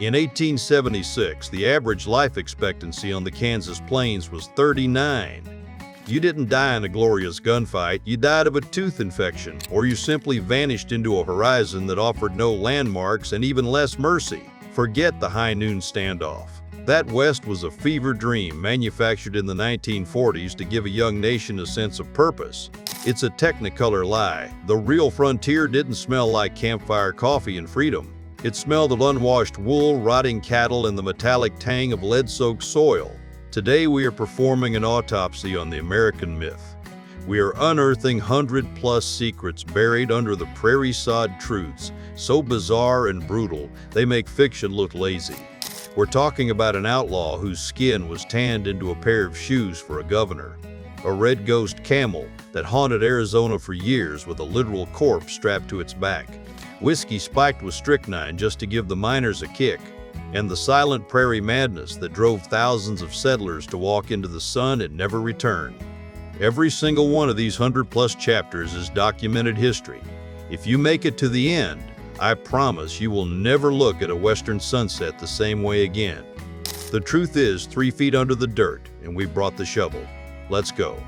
In 1876, the average life expectancy on the Kansas plains was 39. You didn't die in a glorious gunfight, you died of a tooth infection, or you simply vanished into a horizon that offered no landmarks and even less mercy. Forget the high noon standoff. That West was a fever dream manufactured in the 1940s to give a young nation a sense of purpose. It's a technicolor lie. The real frontier didn't smell like campfire coffee and freedom. It smelled of unwashed wool, rotting cattle, and the metallic tang of lead-soaked soil. Today we are performing an autopsy on the American myth. We are unearthing 100-plus secrets buried under the prairie-sod truths, so bizarre and brutal they make fiction look lazy. We're talking about an outlaw whose skin was tanned into a pair of shoes for a governor, a red ghost camel that haunted Arizona for years with a literal corpse strapped to its back, whiskey spiked with strychnine just to give the miners a kick, and the silent prairie madness that drove thousands of settlers to walk into the sun and never return. Every single one of these 100-plus chapters is documented history. If you make it to the end, I promise you will never look at a western sunset the same way again. The truth is 3 feet under the dirt, and we brought the shovel. Let's go.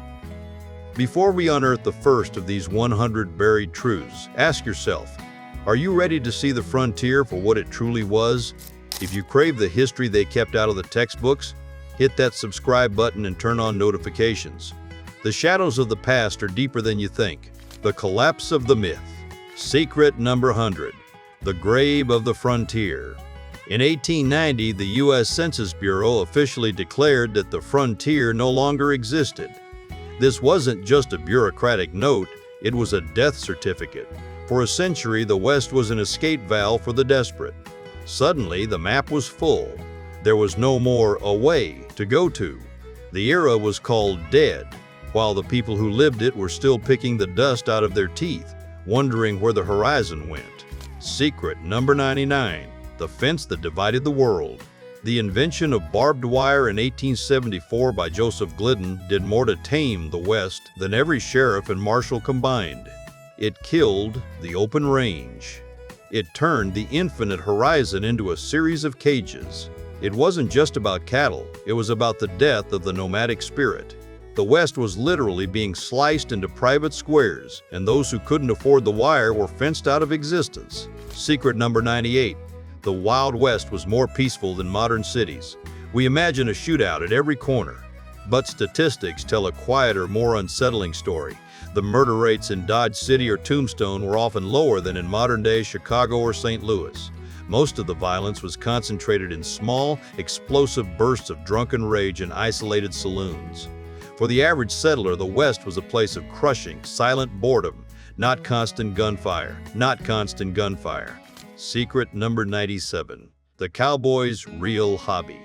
Before we unearth the first of these 100 buried truths, ask yourself, are you ready to see the frontier for what it truly was? If you crave the history they kept out of the textbooks, hit that subscribe button and turn on notifications. The shadows of the past are deeper than you think. The collapse of the myth. Secret number 100. The grave of the frontier. In 1890, the U.S. Census Bureau officially declared that the frontier no longer existed. This wasn't just a bureaucratic note, it was a death certificate. For a century, the West was an escape valve for the desperate. Suddenly, the map was full. There was no more a way to go to. The era was called dead, while the people who lived it were still picking the dust out of their teeth, wondering where the horizon went. Secret number 99. The fence that divided the world. The invention of barbed wire in 1874 by Joseph Glidden did more to tame the West than every sheriff and marshal combined. It killed the open range. It turned the infinite horizon into a series of cages. It wasn't just about cattle, it was about the death of the nomadic spirit. The West was literally being sliced into private squares, and those who couldn't afford the wire were fenced out of existence. Secret number 98. The Wild West was more peaceful than modern cities. We imagine a shootout at every corner. But statistics tell a quieter, more unsettling story. The murder rates in Dodge City or Tombstone were often lower than in modern-day Chicago or St. Louis. Most of the violence was concentrated in small, explosive bursts of drunken rage in isolated saloons. For the average settler, the West was a place of crushing, silent boredom, not constant gunfire. Secret number 97. The cowboy's real hobby.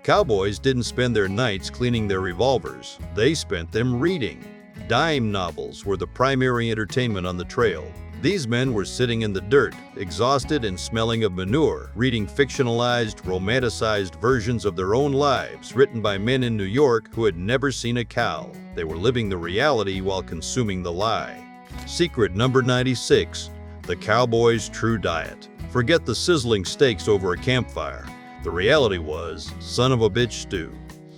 Cowboys didn't spend their nights cleaning their revolvers. They spent them reading. Dime novels were the primary entertainment on the trail. These men were sitting in the dirt, exhausted and smelling of manure, reading fictionalized, romanticized versions of their own lives written by men in New York who had never seen a cow. They were living the reality while consuming the lie. Secret number 96. The cowboy's true diet. Forget the sizzling steaks over a campfire. The reality was son of a bitch stew.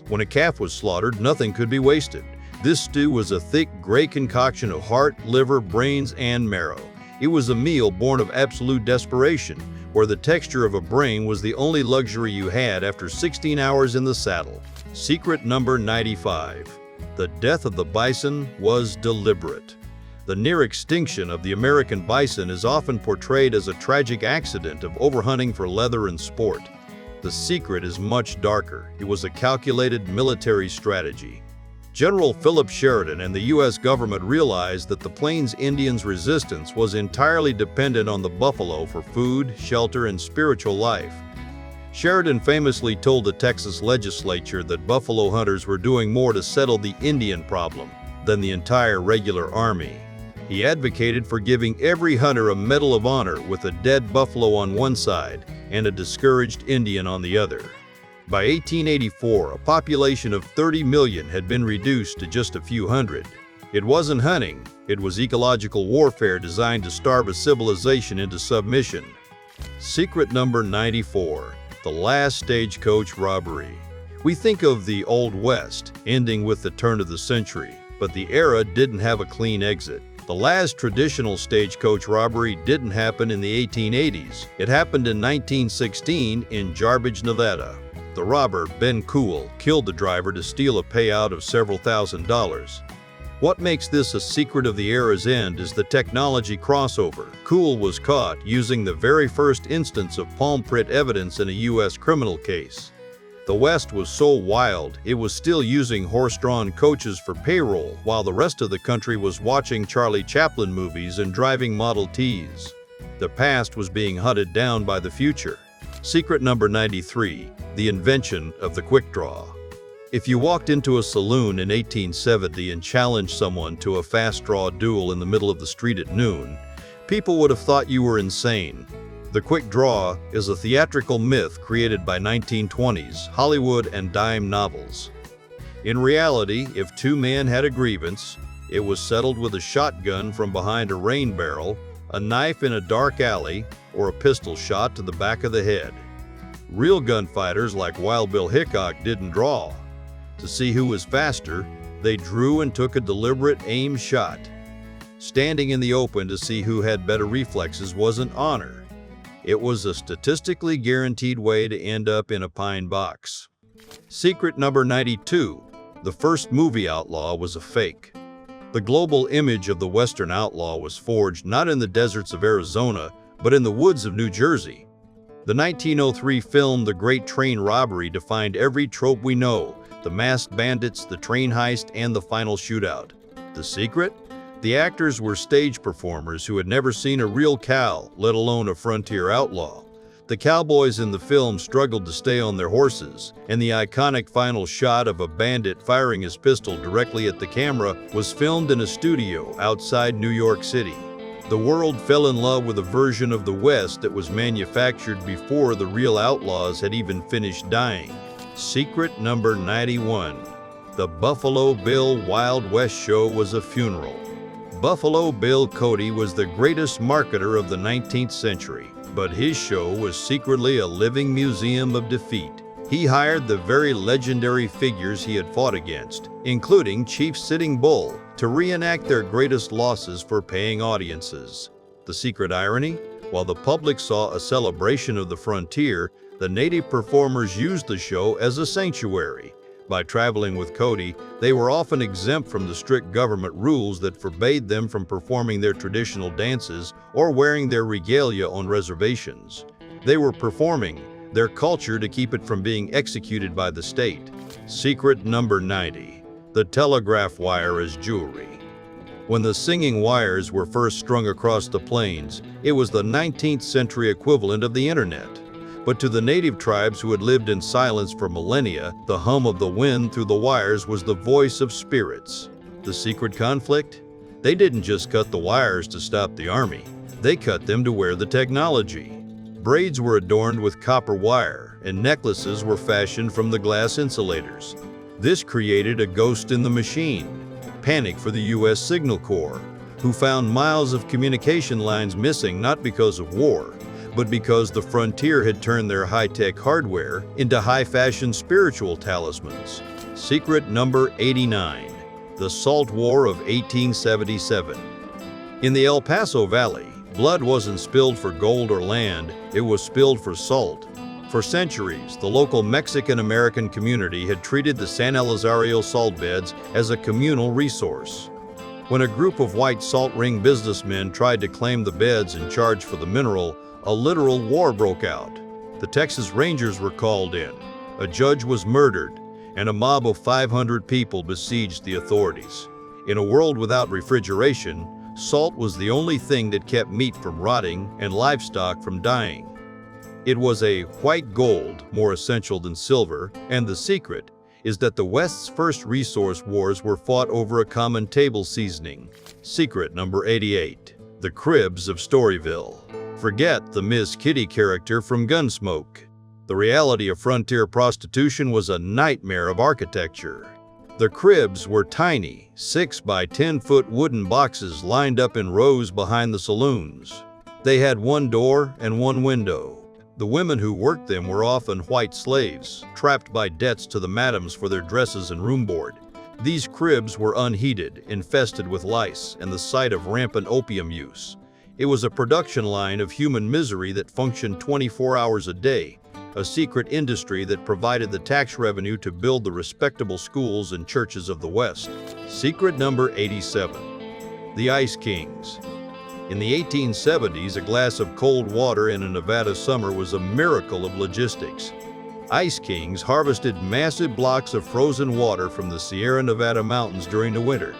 When a calf was slaughtered, nothing could be wasted. This stew was a thick, gray concoction of heart, liver, brains, and marrow. It was a meal born of absolute desperation, where the texture of a brain was the only luxury you had after 16 hours in the saddle. Secret number 95. The death of the bison was deliberate. The near extinction of the American bison is often portrayed as a tragic accident of overhunting for leather and sport. The secret is much darker. It was a calculated military strategy. General Philip Sheridan and the U.S. government realized that the Plains Indians' resistance was entirely dependent on the buffalo for food, shelter, and spiritual life. Sheridan famously told the Texas legislature that buffalo hunters were doing more to settle the Indian problem than the entire regular army. He advocated for giving every hunter a Medal of Honor with a dead buffalo on one side and a discouraged Indian on the other. By 1884, a population of 30 million had been reduced to just a few hundred. It wasn't hunting, it was ecological warfare designed to starve a civilization into submission. Secret number 94, the last stagecoach robbery. We think of the Old West, ending with the turn of the century, but the era didn't have a clean exit. The last traditional stagecoach robbery didn't happen in the 1880s. It happened in 1916 in Jarbidge, Nevada. The robber, Ben Cool, killed the driver to steal a payout of several $1,000s. What makes this a secret of the era's end is the technology crossover. Cool was caught using the very first instance of palm print evidence in a U.S. criminal case. The West was so wild, it was still using horse-drawn coaches for payroll, while the rest of the country was watching Charlie Chaplin movies and driving Model Ts. The past was being hunted down by the future. Secret number 93, the invention of the quick draw. If you walked into a saloon in 1870 and challenged someone to a fast draw duel in the middle of the street at noon, people would have thought you were insane. The quick draw is a theatrical myth created by 1920s Hollywood and dime novels. In reality, if two men had a grievance, it was settled with a shotgun from behind a rain barrel, a knife in a dark alley, or a pistol shot to the back of the head. Real gunfighters like Wild Bill Hickok didn't draw. To see who was faster, they drew and took a deliberate aim shot. Standing in the open to see who had better reflexes was an honor. It was a statistically guaranteed way to end up in a pine box. Secret number 92, the first movie outlaw was a fake. The global image of the Western outlaw was forged not in the deserts of Arizona, but in the woods of New Jersey. The 1903 film The Great Train Robbery defined every trope we know: the masked bandits, the train heist, and the final shootout. The secret? The actors were stage performers who had never seen a real cow, let alone a frontier outlaw. The cowboys in the film struggled to stay on their horses, and the iconic final shot of a bandit firing his pistol directly at the camera was filmed in a studio outside New York City. The world fell in love with a version of the West that was manufactured before the real outlaws had even finished dying. Secret number 91. The Buffalo Bill Wild West show was a funeral. Buffalo Bill Cody was the greatest marketer of the 19th century, but his show was secretly a living museum of defeat. He hired the very legendary figures he had fought against, including Chief Sitting Bull, to reenact their greatest losses for paying audiences. The secret irony? While the public saw a celebration of the frontier, the native performers used the show as a sanctuary. By traveling with Cody, they were often exempt from the strict government rules that forbade them from performing their traditional dances or wearing their regalia on reservations. They were performing their culture to keep it from being executed by the state. Secret number 90. The telegraph wire as jewelry. When the singing wires were first strung across the plains, it was the 19th century equivalent of the internet. But to the native tribes who had lived in silence for millennia, the hum of the wind through the wires was the voice of spirits. The secret conflict? They didn't just cut the wires to stop the army. They cut them to wear the technology. Braids were adorned with copper wire, and necklaces were fashioned from the glass insulators. This created a ghost in the machine. Panic for the U.S. Signal Corps, who found miles of communication lines missing not because of war, but because the frontier had turned their high-tech hardware into high-fashion spiritual talismans. Secret number 89. The Salt War of 1877. In the El Paso Valley, blood wasn't spilled for gold or land, it was spilled for salt. For centuries, the local Mexican-American community had treated the San Elizario salt beds as a communal resource. When a group of white salt ring businessmen tried to claim the beds and charge for the mineral, a literal war broke out. The Texas Rangers were called in, a judge was murdered, and a mob of 500 people besieged the authorities. In a world without refrigeration, salt was the only thing that kept meat from rotting and livestock from dying. It was a white gold, more essential than silver, and the secret is that the West's first resource wars were fought over a common table seasoning. Secret number 88. The Cribs of Storyville. Forget the Miss Kitty character from Gunsmoke. The reality of frontier prostitution was a nightmare of architecture. The cribs were tiny, 6 by 10 foot wooden boxes lined up in rows behind the saloons. They had one door and one window. The women who worked them were often white slaves, trapped by debts to the madams for their dresses and room board. These cribs were unheated, infested with lice, and the site of rampant opium use. It was a production line of human misery that functioned 24 hours a day, a secret industry that provided the tax revenue to build the respectable schools and churches of the West. Secret number 87. The Ice Kings. In the 1870s, a glass of cold water in a Nevada summer was a miracle of logistics. Ice Kings harvested massive blocks of frozen water from the Sierra Nevada mountains during the winter,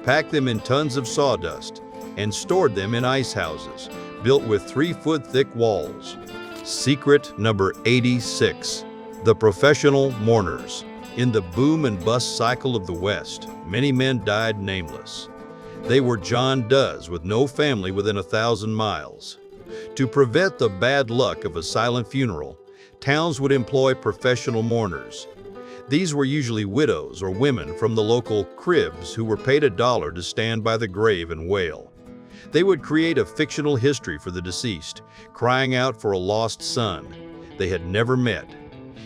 packed them in tons of sawdust, and stored them in ice houses, built with 3-foot thick walls. Secret number 86. The Professional Mourners. In the boom and bust cycle of the West, many men died nameless. They were John Does with no family within 1,000 miles. To prevent the bad luck of a silent funeral, towns would employ professional mourners. These were usually widows or women from the local cribs who were paid $1 to stand by the grave and wail. They would create a fictional history for the deceased, crying out for a lost son they had never met.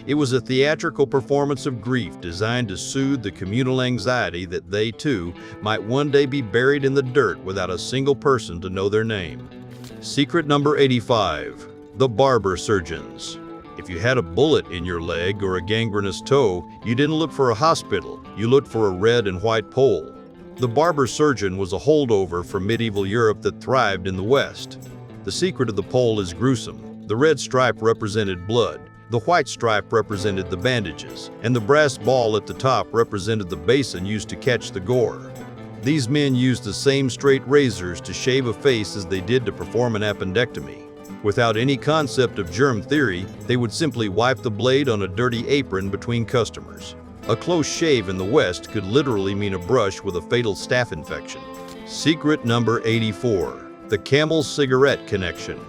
It was a theatrical performance of grief designed to soothe the communal anxiety that they, too, might one day be buried in the dirt without a single person to know their name. Secret number 85. The Barber Surgeons. If you had a bullet in your leg or a gangrenous toe, you didn't look for a hospital, you looked for a red and white pole. The barber surgeon was a holdover from medieval Europe that thrived in the West. The secret of the pole is gruesome. The red stripe represented blood, the white stripe represented the bandages, and the brass ball at the top represented the basin used to catch the gore. These men used the same straight razors to shave a face as they did to perform an appendectomy. Without any concept of germ theory, they would simply wipe the blade on a dirty apron between customers. A close shave in the West could literally mean a brush with a fatal staph infection. Secret number 84. The Camel Cigarette Connection.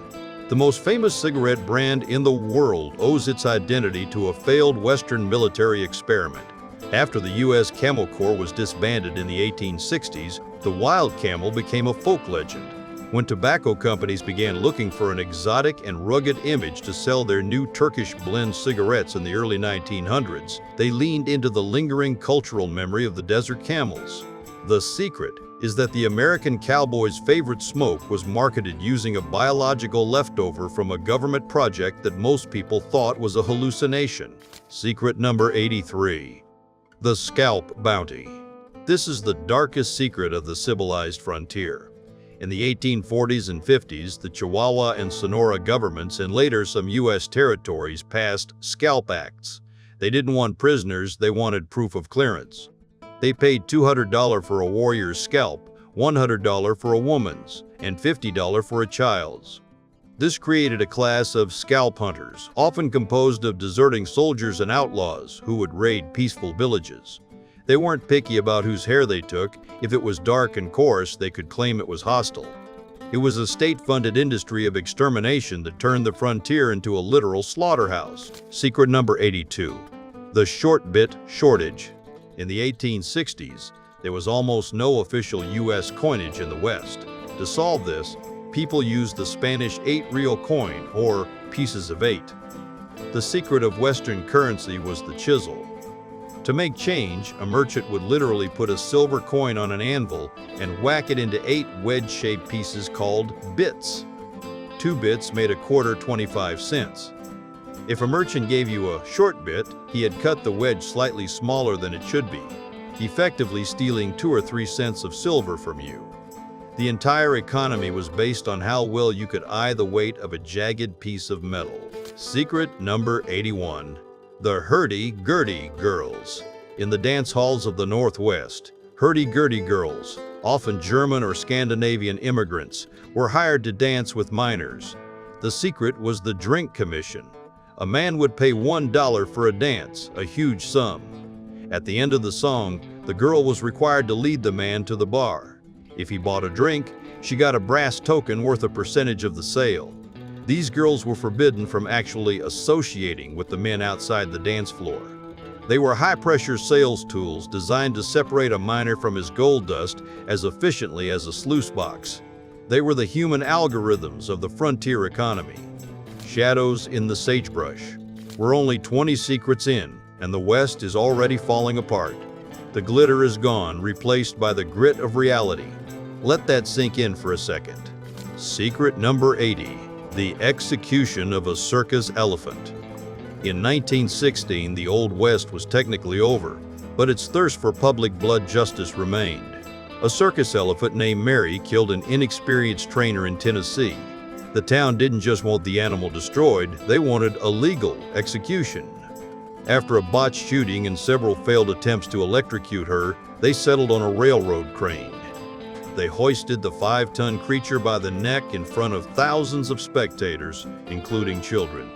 The most famous cigarette brand in the world owes its identity to a failed Western military experiment. After the U.S. Camel Corps was disbanded in the 1860s, the wild camel became a folk legend. When tobacco companies began looking for an exotic and rugged image to sell their new Turkish blend cigarettes in the early 1900s, they leaned into the lingering cultural memory of the desert camels. The secret is that the American cowboy's favorite smoke was marketed using a biological leftover from a government project that most people thought was a hallucination. Secret number 83. The Scalp Bounty. This is the darkest secret of the civilized frontier. In the 1840s and 50s, the Chihuahua and Sonora governments and later some U.S. territories passed scalp acts. They didn't want prisoners, they wanted proof of clearance. They paid $200 for a warrior's scalp, $100 for a woman's, and $50 for a child's. This created a class of scalp hunters, often composed of deserting soldiers and outlaws who would raid peaceful villages. They weren't picky about whose hair they took. If it was dark and coarse, they could claim it was hostile. It was a state-funded industry of extermination that turned the frontier into a literal slaughterhouse. Secret number 82. The short bit shortage. In the 1860s, there was almost no official U.S. coinage in the West. To solve this, people used the Spanish 8-real coin, or pieces of 8. The secret of Western currency was the chisel. To make change, a merchant would literally put a silver coin on an anvil and whack it into 8 wedge-shaped pieces called bits. 2 bits made a quarter 25 cents. If a merchant gave you a short bit, he had cut the wedge slightly smaller than it should be, effectively stealing 2 or 3 cents of silver from you. The entire economy was based on how well you could eye the weight of a jagged piece of metal. Secret number 81. The hurdy-gurdy girls. In the dance halls of the Northwest, hurdy-gurdy girls, often German or Scandinavian immigrants, were hired to dance with minors. The secret was the drink commission. A man would pay $1 for a dance, a huge sum. At the end of the song, the girl was required to lead the man to the bar. If he bought a drink, she got a brass token worth a percentage of the sale. These girls were forbidden from actually associating with the men outside the dance floor. They were high-pressure sales tools designed to separate a miner from his gold dust as efficiently as a sluice box. They were the human algorithms of the frontier economy. Shadows in the sagebrush. We're only 20 secrets in, and the West is already falling apart. The glitter is gone, replaced by the grit of reality. Let that sink in for a second. Secret number 80. The execution of a circus elephant. In 1916, the Old West was technically over, but its thirst for public blood justice remained. A circus elephant named Mary killed an inexperienced trainer in Tennessee. The town didn't just want the animal destroyed, they wanted a legal execution. After a botched shooting and several failed attempts to electrocute her, they settled on a railroad crane. They hoisted the 5-ton creature by the neck in front of thousands of spectators, including children.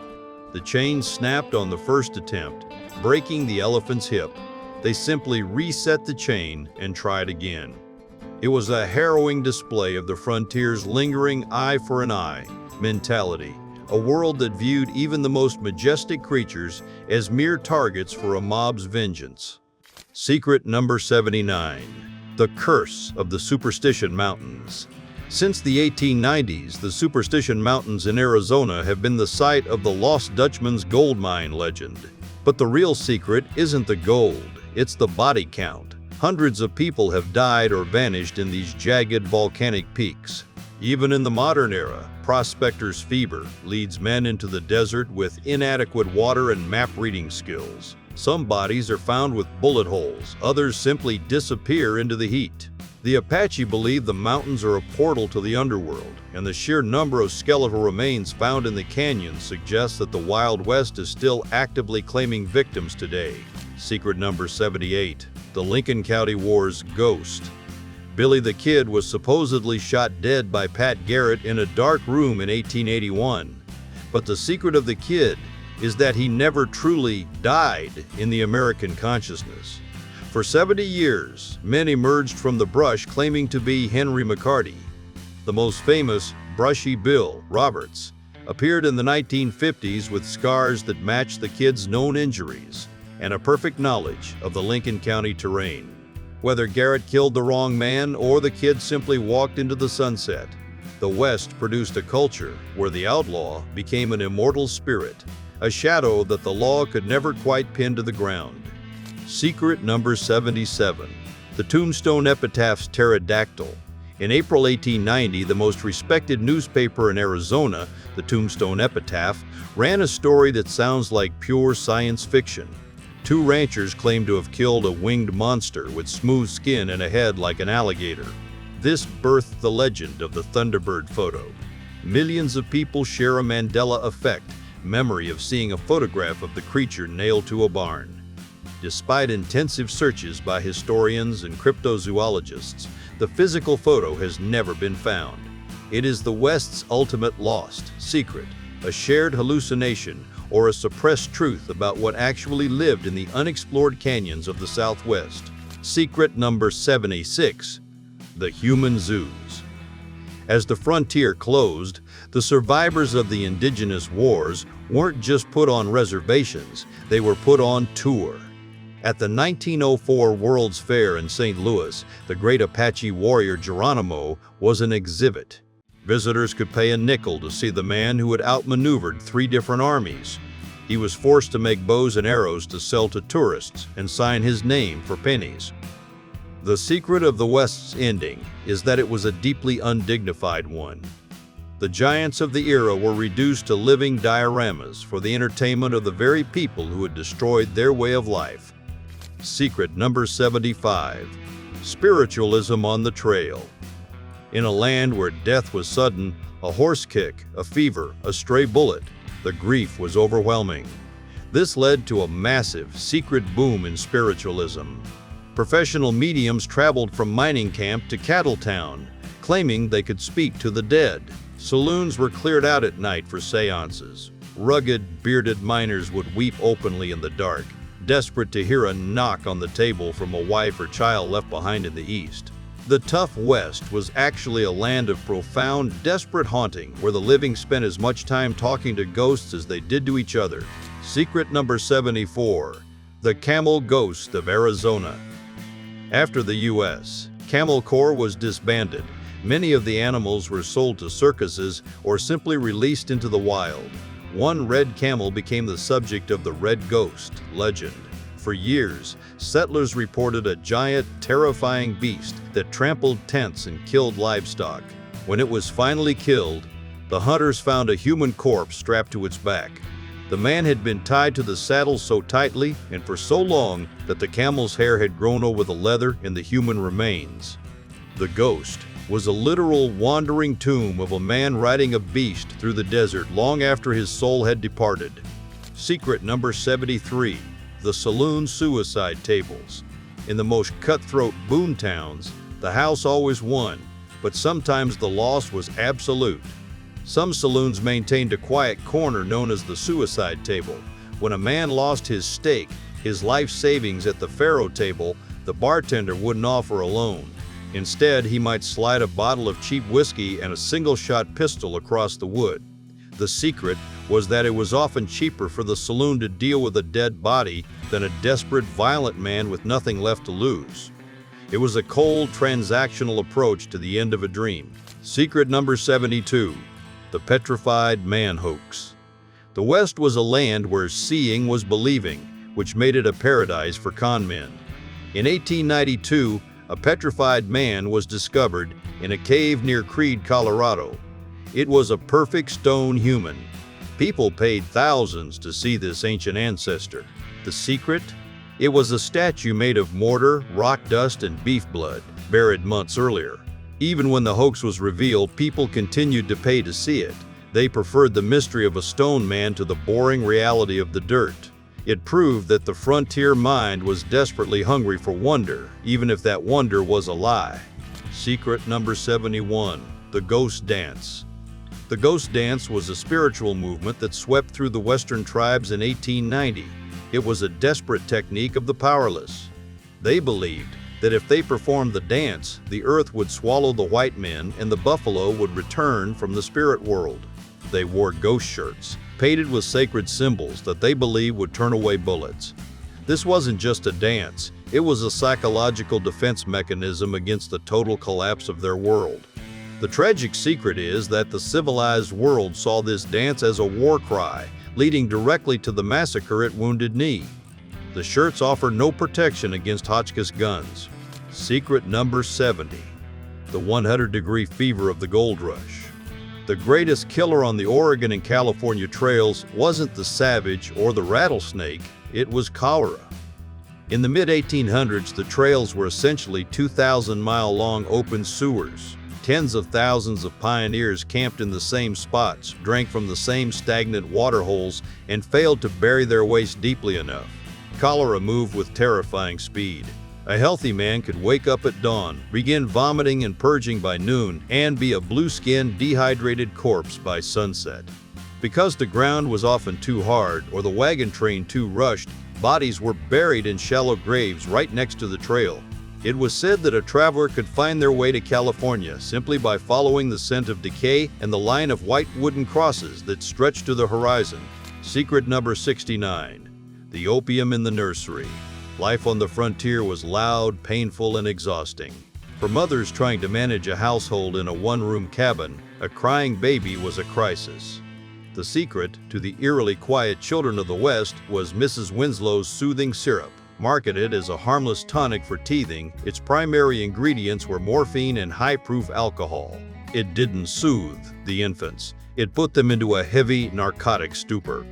The chain snapped on the first attempt, breaking the elephant's hip. They simply reset the chain and tried again. It was a harrowing display of the frontier's lingering eye for an eye mentality, a world that viewed even the most majestic creatures as mere targets for a mob's vengeance. Secret number 79. The curse of the Superstition Mountains. Since the 1890s, the Superstition Mountains in Arizona have been the site of the Lost Dutchman's gold mine legend. But the real secret isn't the gold, it's the body count. Hundreds of people have died or vanished in these jagged volcanic peaks. Even in the modern era, prospector's fever leads men into the desert with inadequate water and map-reading skills. Some bodies are found with bullet holes, others simply disappear into the heat. The Apache believe the mountains are a portal to the underworld, and the sheer number of skeletal remains found in the canyons suggests that the Wild West is still actively claiming victims today. Secret number 78. The Lincoln County War's ghost. Billy the Kid was supposedly shot dead by Pat Garrett in a dark room in 1881. But the secret of the Kid is that he never truly died in the American consciousness. For 70 years, men emerged from the brush claiming to be Henry McCarty. The most famous, Brushy Bill Roberts, appeared in the 1950s with scars that matched the Kid's known injuries and a perfect knowledge of the Lincoln County terrain. Whether Garrett killed the wrong man or the Kid simply walked into the sunset, the West produced a culture where the outlaw became an immortal spirit, a shadow that the law could never quite pin to the ground. Secret number 77. The Tombstone Epitaph's Pterodactyl. In April 1890, the most respected newspaper in Arizona, the Tombstone Epitaph, ran a story that sounds like pure science fiction. 2 ranchers claimed to have killed a winged monster with smooth skin and a head like an alligator. This birthed the legend of the Thunderbird photo. Millions of people share a Mandela effect, memory of seeing a photograph of the creature nailed to a barn. Despite intensive searches by historians and cryptozoologists, the physical photo has never been found. It is the West's ultimate lost secret, a shared hallucination or a suppressed truth about what actually lived in the unexplored canyons of the Southwest. Secret number 76. The Human Zoos. As the frontier closed, the survivors of the indigenous wars weren't just put on reservations, they were put on tour. At the 1904 World's Fair in St. Louis, the great Apache warrior Geronimo was an exhibit. Visitors could pay a nickel to see the man who had outmaneuvered 3 different armies. He was forced to make bows and arrows to sell to tourists and sign his name for pennies. The secret of the West's ending is that it was a deeply undignified one. The giants of the era were reduced to living dioramas for the entertainment of the very people who had destroyed their way of life. Secret number 75. Spiritualism on the trail. In a land where death was sudden, a horse kick, a fever, a stray bullet, the grief was overwhelming. This led to a massive, secret boom in spiritualism. Professional mediums traveled from mining camp to cattle town, claiming they could speak to the dead. Saloons were cleared out at night for seances. Rugged, bearded miners would weep openly in the dark, desperate to hear a knock on the table from a wife or child left behind in the East. The tough West was actually a land of profound, desperate haunting where the living spent as much time talking to ghosts as they did to each other. Secret number 74. The Camel Ghost of Arizona. After the U.S. Camel Corps was disbanded, Many of the animals were sold to circuses or simply released into the wild. One red camel became the subject of the Red Ghost legend. For years, settlers reported a giant, terrifying beast that trampled tents and killed livestock. When it was finally killed, the hunters found a human corpse strapped to its back. The man had been tied to the saddle so tightly and for so long that the camel's hair had grown over the leather in the human remains. The ghost was a literal wandering tomb of a man riding a beast through the desert long after his soul had departed. Secret number 73. The saloon suicide tables. In the most cutthroat boom towns, the house always won, but sometimes the loss was absolute. Some saloons maintained a quiet corner known as the suicide table. When a man lost his stake, his life savings at the faro table, the bartender wouldn't offer a loan. Instead, he might slide a bottle of cheap whiskey and a single-shot pistol across the wood. The secret was that it was often cheaper for the saloon to deal with a dead body than a desperate, violent man with nothing left to lose. It was a cold, transactional approach to the end of a dream. Secret number 72. The petrified man hoax. The West was a land where seeing was believing, which made it a paradise for con men. In 1892, a petrified man was discovered in a cave near Creede, Colorado. It was a perfect stone human. People paid thousands to see this ancient ancestor. The secret? It was a statue made of mortar, rock dust, and beef blood, buried months earlier. Even when the hoax was revealed, people continued to pay to see it. They preferred the mystery of a stone man to the boring reality of the dirt. It proved that the frontier mind was desperately hungry for wonder, even if that wonder was a lie. Secret number 71. The Ghost Dance. The Ghost Dance was a spiritual movement that swept through the Western tribes in 1890. It was a desperate technique of the powerless. They believed that if they performed the dance, the earth would swallow the white men and the buffalo would return from the spirit world. They wore ghost shirts, painted with sacred symbols that they believed would turn away bullets. This wasn't just a dance, it was a psychological defense mechanism against the total collapse of their world. The tragic secret is that the civilized world saw this dance as a war cry, leading directly to the massacre at Wounded Knee. The shirts offer no protection against Hotchkiss guns. Secret number 70. The 100-degree fever of the gold rush. The greatest killer on the Oregon and California trails wasn't the savage or the rattlesnake, it was cholera. In the mid-1800s, the trails were essentially 2,000-mile-long open sewers. Tens of thousands of pioneers camped in the same spots, drank from the same stagnant water holes, and failed to bury their waste deeply enough. Cholera moved with terrifying speed. A healthy man could wake up at dawn, begin vomiting and purging by noon, and be a blue-skinned, dehydrated corpse by sunset. Because the ground was often too hard or the wagon train too rushed, bodies were buried in shallow graves right next to the trail. It was said that a traveler could find their way to California simply by following the scent of decay and the line of white wooden crosses that stretched to the horizon. Secret number 69. The opium in the nursery. Life on the frontier was loud, painful, and exhausting. For mothers trying to manage a household in a one-room cabin, a crying baby was a crisis. The secret to the eerily quiet children of the West was Mrs. Winslow's soothing syrup. Marketed as a harmless tonic for teething, its primary ingredients were morphine and high-proof alcohol. It didn't soothe the infants. It put them into a heavy, narcotic stupor.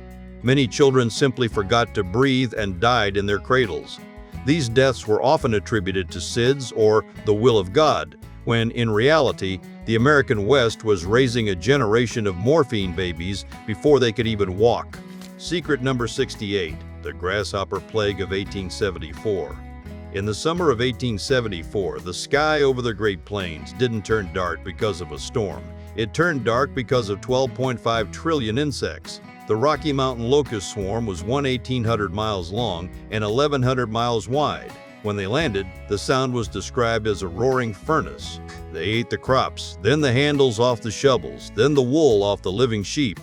Many children simply forgot to breathe and died in their cradles. These deaths were often attributed to SIDS or the will of God, when in reality, the American West was raising a generation of morphine babies before they could even walk. Secret number 68. The grasshopper plague of 1874. In the summer of 1874, the sky over the Great Plains didn't turn dark because of a storm. It turned dark because of 12.5 trillion insects. The Rocky Mountain locust swarm was 1,800 miles long and 1,100 miles wide. When they landed, the sound was described as a roaring furnace. They ate the crops, then the handles off the shovels, then the wool off the living sheep.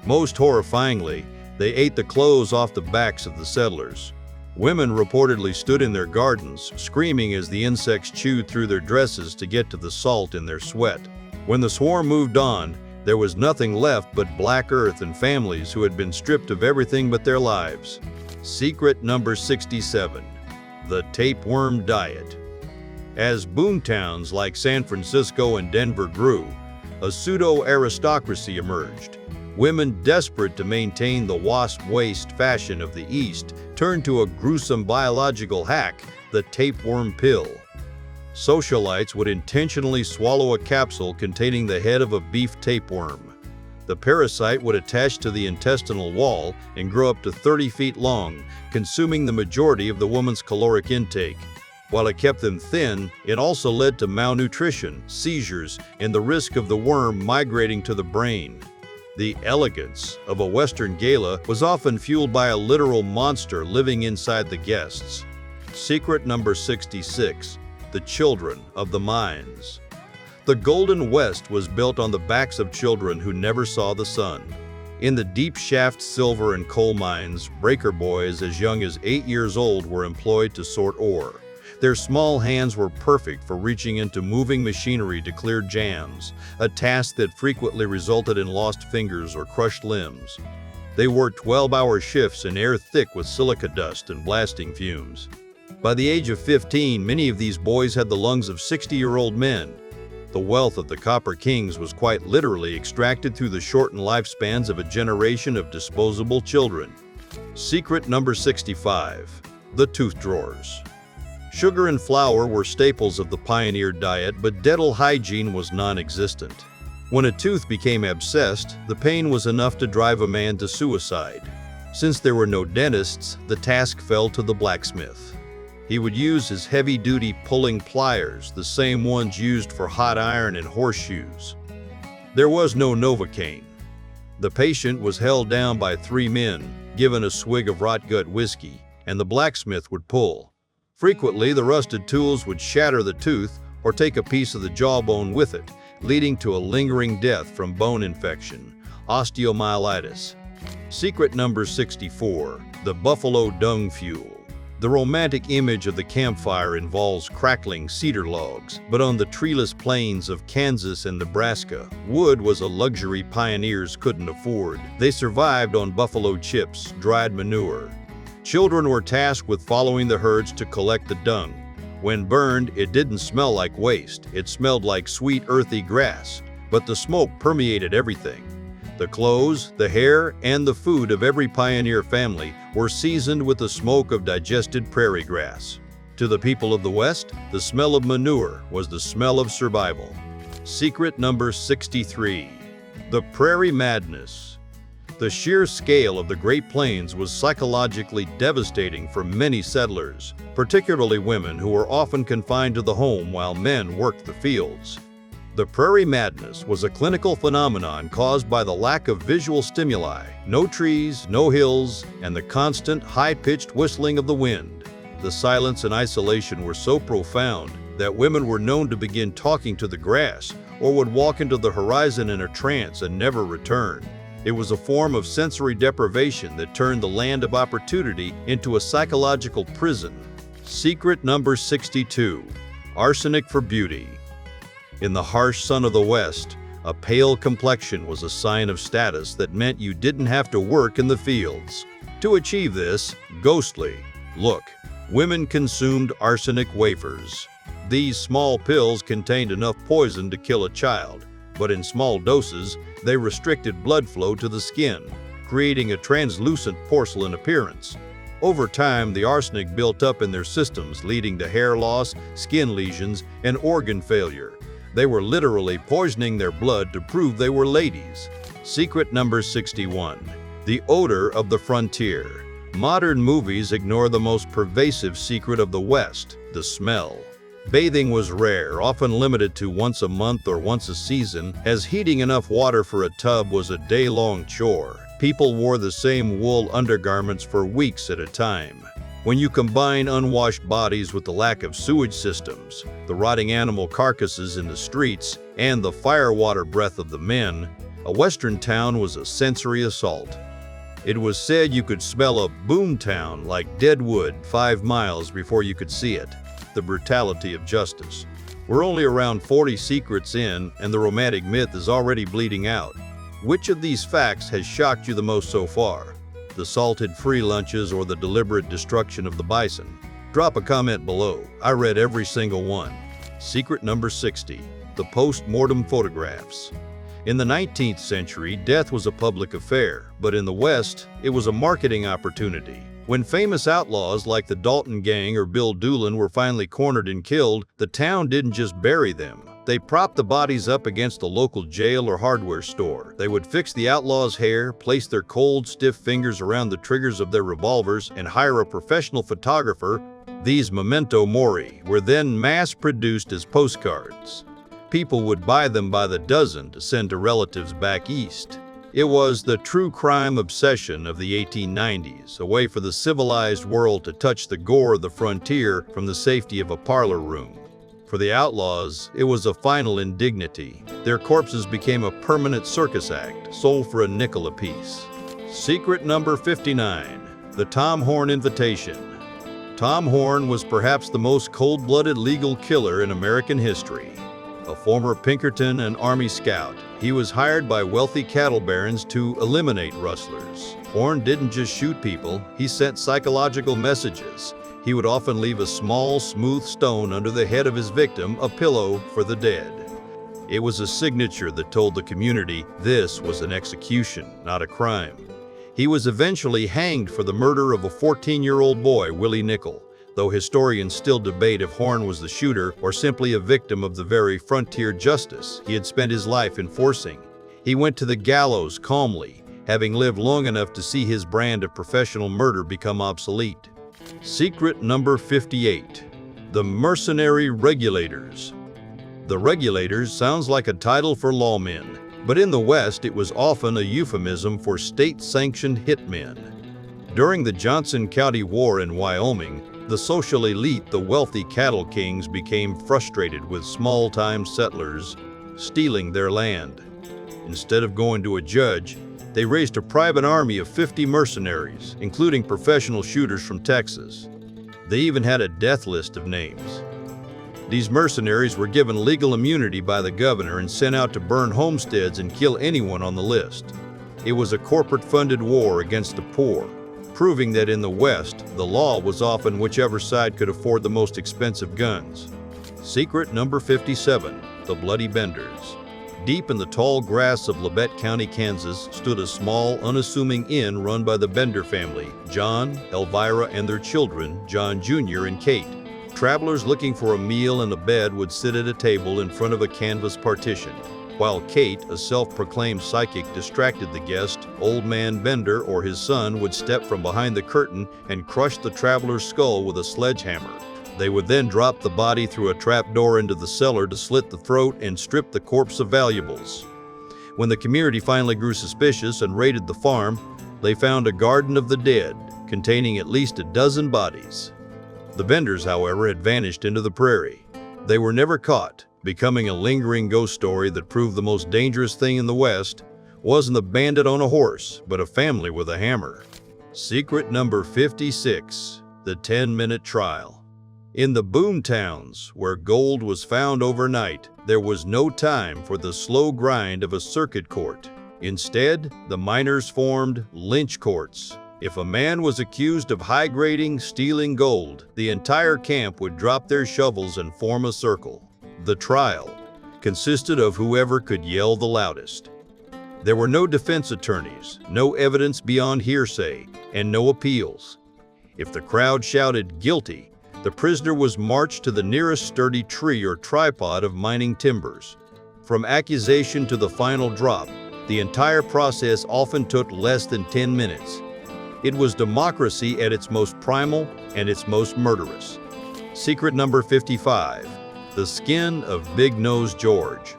Most horrifyingly, they ate the clothes off the backs of the settlers. Women reportedly stood in their gardens, screaming as the insects chewed through their dresses to get to the salt in their sweat. When the swarm moved on, there was nothing left but black earth and families who had been stripped of everything but their lives. Secret number 67. The tapeworm diet. As boomtowns like San Francisco and Denver grew, a pseudo-aristocracy emerged. Women desperate to maintain the wasp-waist fashion of the East turned to a gruesome biological hack, the tapeworm pill. Socialites would intentionally swallow a capsule containing the head of a beef tapeworm. The parasite would attach to the intestinal wall and grow up to 30 feet long, consuming the majority of the woman's caloric intake. While it kept them thin, it also led to malnutrition, seizures, and the risk of the worm migrating to the brain. The elegance of a Western gala was often fueled by a literal monster living inside the guests. Secret number 66. The children of the mines. The Golden West was built on the backs of children who never saw the sun. In the deep shaft silver and coal mines, breaker boys as young as 8 years old were employed to sort ore. Their small hands were perfect for reaching into moving machinery to clear jams, a task that frequently resulted in lost fingers or crushed limbs. They worked 12-hour shifts in air thick with silica dust and blasting fumes. By the age of 15, many of these boys had the lungs of 60-year-old men. The wealth of the Copper Kings was quite literally extracted through the shortened lifespans of a generation of disposable children. Secret number 65. The tooth drawers. Sugar and flour were staples of the pioneer diet, but dental hygiene was non-existent. When a tooth became abscessed, the pain was enough to drive a man to suicide. Since there were no dentists, the task fell to the blacksmith. He would use his heavy-duty pulling pliers, the same ones used for hot iron and horseshoes. There was no Novocaine. The patient was held down by 3 men, given a swig of rot-gut whiskey, and the blacksmith would pull. Frequently, the rusted tools would shatter the tooth or take a piece of the jawbone with it, leading to a lingering death from bone infection, osteomyelitis. Secret number 64. The buffalo dung fuel. The romantic image of the campfire involves crackling cedar logs, but on the treeless plains of Kansas and Nebraska, wood was a luxury pioneers couldn't afford. They survived on buffalo chips, dried manure. Children were tasked with following the herds to collect the dung. When burned, it didn't smell like waste. It smelled like sweet, earthy grass, but the smoke permeated everything. The clothes, the hair, and the food of every pioneer family were seasoned with the smoke of digested prairie grass. To the people of the West, the smell of manure was the smell of survival. Secret number 63. The prairie madness. The sheer scale of the Great Plains was psychologically devastating for many settlers, particularly women who were often confined to the home while men worked the fields. The prairie madness was a clinical phenomenon caused by the lack of visual stimuli, no trees, no hills, and the constant, high-pitched whistling of the wind. The silence and isolation were so profound that women were known to begin talking to the grass or would walk into the horizon in a trance and never return. It was a form of sensory deprivation that turned the land of opportunity into a psychological prison. Secret number 62. Arsenic for beauty. In the harsh sun of the West, a pale complexion was a sign of status that meant you didn't have to work in the fields. To achieve this ghostly look, women consumed arsenic wafers. These small pills contained enough poison to kill a child, but in small doses, they restricted blood flow to the skin, creating a translucent porcelain appearance. Over time, the arsenic built up in their systems, leading to hair loss, skin lesions, and organ failure. They were literally poisoning their blood to prove they were ladies. Secret number 61. The odor of the frontier. Modern movies ignore the most pervasive secret of the West, the smell. Bathing was rare, often limited to once a month or once a season, as heating enough water for a tub was a day-long chore. People wore the same wool undergarments for weeks at a time. When you combine unwashed bodies with the lack of sewage systems, the rotting animal carcasses in the streets, and the firewater breath of the men, a Western town was a sensory assault. It was said you could smell a boomtown like dead wood 5 miles before you could see it. The brutality of justice. We're only around 40 secrets in, and the romantic myth is already bleeding out. Which of these facts has shocked you the most so far? The salted free lunches or the deliberate destruction of the bison? Drop a comment below. I read every single one. Secret number 60. The post-mortem photographs. In the 19th century, death was a public affair, but in the West, it was a marketing opportunity. When famous outlaws like the Dalton Gang or Bill Doolin were finally cornered and killed, the town didn't just bury them. They propped the bodies up against the local jail or hardware store. They would fix the outlaws' hair, place their cold, stiff fingers around the triggers of their revolvers, and hire a professional photographer. These memento mori were then mass-produced as postcards. People would buy them by the dozen to send to relatives back east. It was the true crime obsession of the 1890s, a way for the civilized world to touch the gore of the frontier from the safety of a parlor room. For the outlaws, it was a final indignity. Their corpses became a permanent circus act, sold for a nickel apiece. Secret number 59. The Tom Horn Invitation. Tom Horn was perhaps the most cold-blooded legal killer in American history. A former Pinkerton and Army scout, he was hired by wealthy cattle barons to eliminate rustlers. Horn didn't just shoot people, he sent psychological messages. He would often leave a small, smooth stone under the head of his victim, a pillow for the dead. It was a signature that told the community this was an execution, not a crime. He was eventually hanged for the murder of a 14-year-old boy, Willie Nickel, though historians still debate if Horn was the shooter or simply a victim of the very frontier justice he had spent his life enforcing. He went to the gallows calmly, having lived long enough to see his brand of professional murder become obsolete. Secret number 58. The Mercenary Regulators. The Regulators sounds like a title for lawmen, but in the West it was often a euphemism for state-sanctioned hitmen. During the Johnson County War in Wyoming, the social elite, the wealthy cattle kings, became frustrated with small-time settlers stealing their land. Instead of going to a judge, they raised a private army of 50 mercenaries, including professional shooters from Texas. They even had a death list of names. These mercenaries were given legal immunity by the governor and sent out to burn homesteads and kill anyone on the list. It was a corporate-funded war against the poor, proving that in the West, the law was often whichever side could afford the most expensive guns. Secret number 57. The Bloody Benders. Deep in the tall grass of Labette County, Kansas, stood a small, unassuming inn run by the Bender family, John, Elvira, and their children, John Jr. and Kate. Travelers looking for a meal and a bed would sit at a table in front of a canvas partition. While Kate, a self-proclaimed psychic, distracted the guest, Old Man Bender or his son would step from behind the curtain and crush the traveler's skull with a sledgehammer. They would then drop the body through a trapdoor into the cellar to slit the throat and strip the corpse of valuables. When the community finally grew suspicious and raided the farm, they found a garden of the dead, containing at least a dozen bodies. The Benders, however, had vanished into the prairie. They were never caught, becoming a lingering ghost story that proved the most dangerous thing in the West wasn't a bandit on a horse, but a family with a hammer. Secret number 56. The 10-minute trial. In the boom towns, where gold was found overnight, there was no time for the slow grind of a circuit court. Instead, the miners formed lynch courts. If a man was accused of high-grading, stealing gold, the entire camp would drop their shovels and form a circle. The trial consisted of whoever could yell the loudest. There were no defense attorneys, no evidence beyond hearsay, and no appeals. If the crowd shouted guilty, the prisoner was marched to the nearest sturdy tree or tripod of mining timbers. From accusation to the final drop, the entire process often took less than 10 minutes. It was democracy at its most primal and its most murderous. Secret number 55. The Skin of Big Nose George.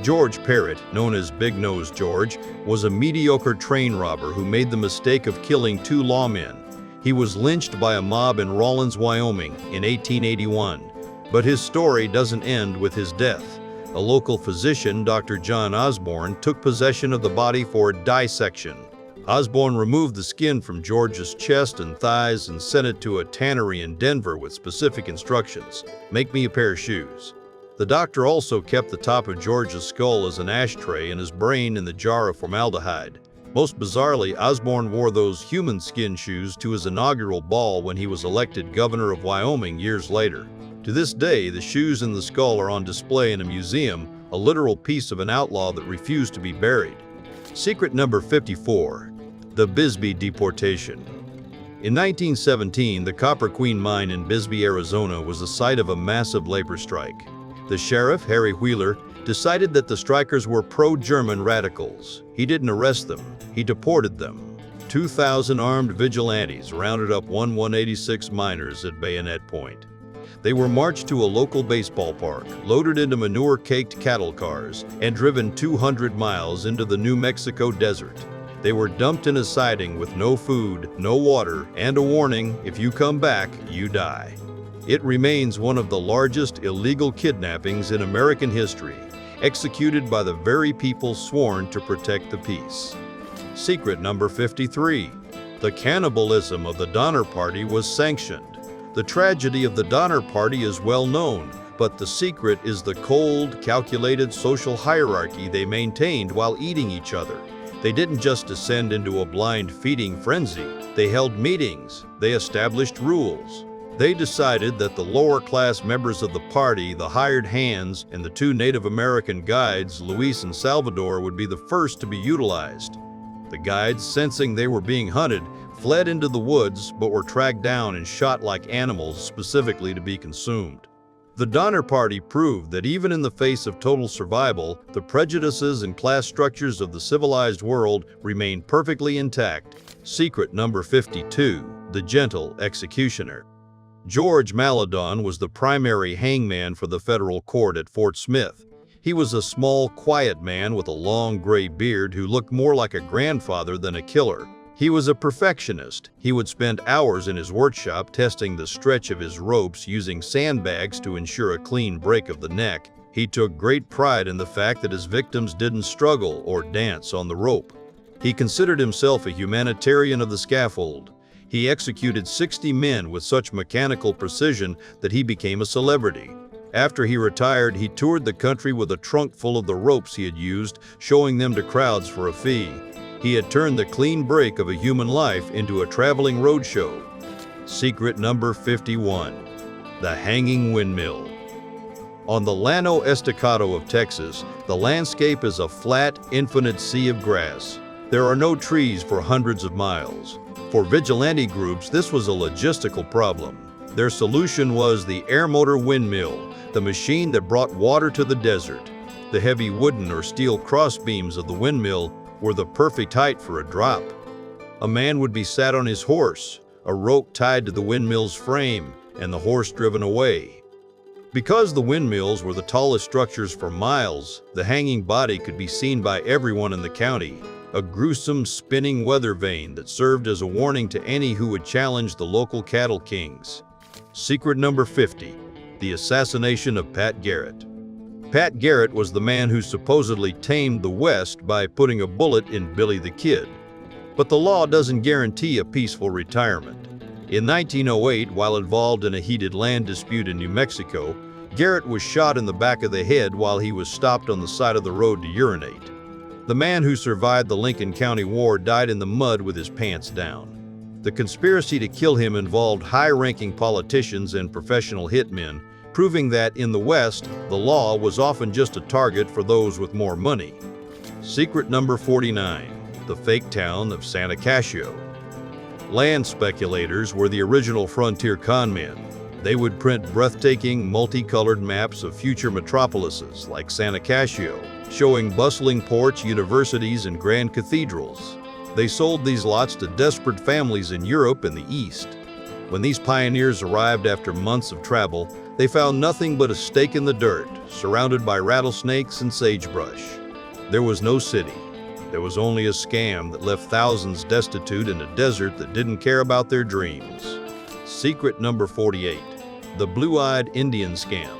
George Parrott, known as Big Nose George, was a mediocre train robber who made the mistake of killing 2 lawmen. He was lynched by a mob in Rawlins, Wyoming in 1881. But his story doesn't end with his death. A local physician, Dr. John Osborne, took possession of the body for dissection. Osborne removed the skin from George's chest and thighs and sent it to a tannery in Denver with specific instructions: make me a pair of shoes. The doctor also kept the top of George's skull as an ashtray and his brain in the jar of formaldehyde. Most bizarrely, Osborne wore those human skin shoes to his inaugural ball when he was elected governor of Wyoming years later. To this day, the shoes and the skull are on display in a museum, a literal piece of an outlaw that refused to be buried. Secret number 54. The Bisbee Deportation. In 1917, the Copper Queen mine in Bisbee, Arizona was the site of a massive labor strike. The sheriff, Harry Wheeler, decided that the strikers were pro-German radicals. He didn't arrest them, he deported them. 2,000 armed vigilantes rounded up 186 miners at bayonet point. They were marched to a local baseball park, loaded into manure-caked cattle cars, and driven 200 miles into the New Mexico desert. They were dumped in a siding with no food, no water, and a warning: if you come back, you die. It remains one of the largest illegal kidnappings in American history, executed by the very people sworn to protect the peace. Secret number 53. The cannibalism of the Donner Party was sanctioned. The tragedy of the Donner Party is well known, but the secret is the cold, calculated social hierarchy they maintained while eating each other. They didn't just descend into a blind feeding frenzy. They held meetings. They established rules. They decided that the lower-class members of the party, the hired hands, and the two Native American guides, Luis and Salvador, would be the first to be utilized. The guides, sensing they were being hunted, fled into the woods but were tracked down and shot like animals specifically to be consumed. The Donner Party proved that even in the face of total survival, the prejudices and class structures of the civilized world remained perfectly intact. Secret number 52. The Gentle Executioner. George Maladon was the primary hangman for the federal court at Fort Smith. He was a small, quiet man with a long gray beard who looked more like a grandfather than a killer. He was a perfectionist. He would spend hours in his workshop testing the stretch of his ropes using sandbags to ensure a clean break of the neck. He took great pride in the fact that his victims didn't struggle or dance on the rope. He considered himself a humanitarian of the scaffold. He executed 60 men with such mechanical precision that he became a celebrity. After he retired, he toured the country with a trunk full of the ropes he had used, showing them to crowds for a fee. He had turned the clean break of a human life into a traveling roadshow. Secret number 51. The Hanging Windmill. On the Llano Estacado of Texas, the landscape is a flat, infinite sea of grass. There are no trees for hundreds of miles. For vigilante groups, this was a logistical problem. Their solution was the air motor windmill, the machine that brought water to the desert. The heavy wooden or steel crossbeams of the windmill were the perfect height for a drop. A man would be sat on his horse, a rope tied to the windmill's frame, and the horse driven away. Because the windmills were the tallest structures for miles, the hanging body could be seen by everyone in the county, a gruesome spinning weather vane that served as a warning to any who would challenge the local cattle kings. Secret number 50. The assassination of Pat Garrett. Pat Garrett was the man who supposedly tamed the West by putting a bullet in Billy the Kid. But the law doesn't guarantee a peaceful retirement. In 1908, while involved in a heated land dispute in New Mexico, Garrett was shot in the back of the head while he was stopped on the side of the road to urinate. The man who survived the Lincoln County War died in the mud with his pants down. The conspiracy to kill him involved high-ranking politicians and professional hitmen, proving that in the West, the law was often just a target for those with more money. Secret number 49. The fake town of Santa Casio. Land speculators were the original frontier conmen. They would print breathtaking, multicolored maps of future metropolises like Santa Casio, showing bustling ports, universities, and grand cathedrals. They sold these lots to desperate families in Europe and the East. When these pioneers arrived after months of travel, they found nothing but a stake in the dirt, surrounded by rattlesnakes and sagebrush. There was no city. There was only a scam that left thousands destitute in a desert that didn't care about their dreams. Secret number 48. The Blue-Eyed Indian Scam.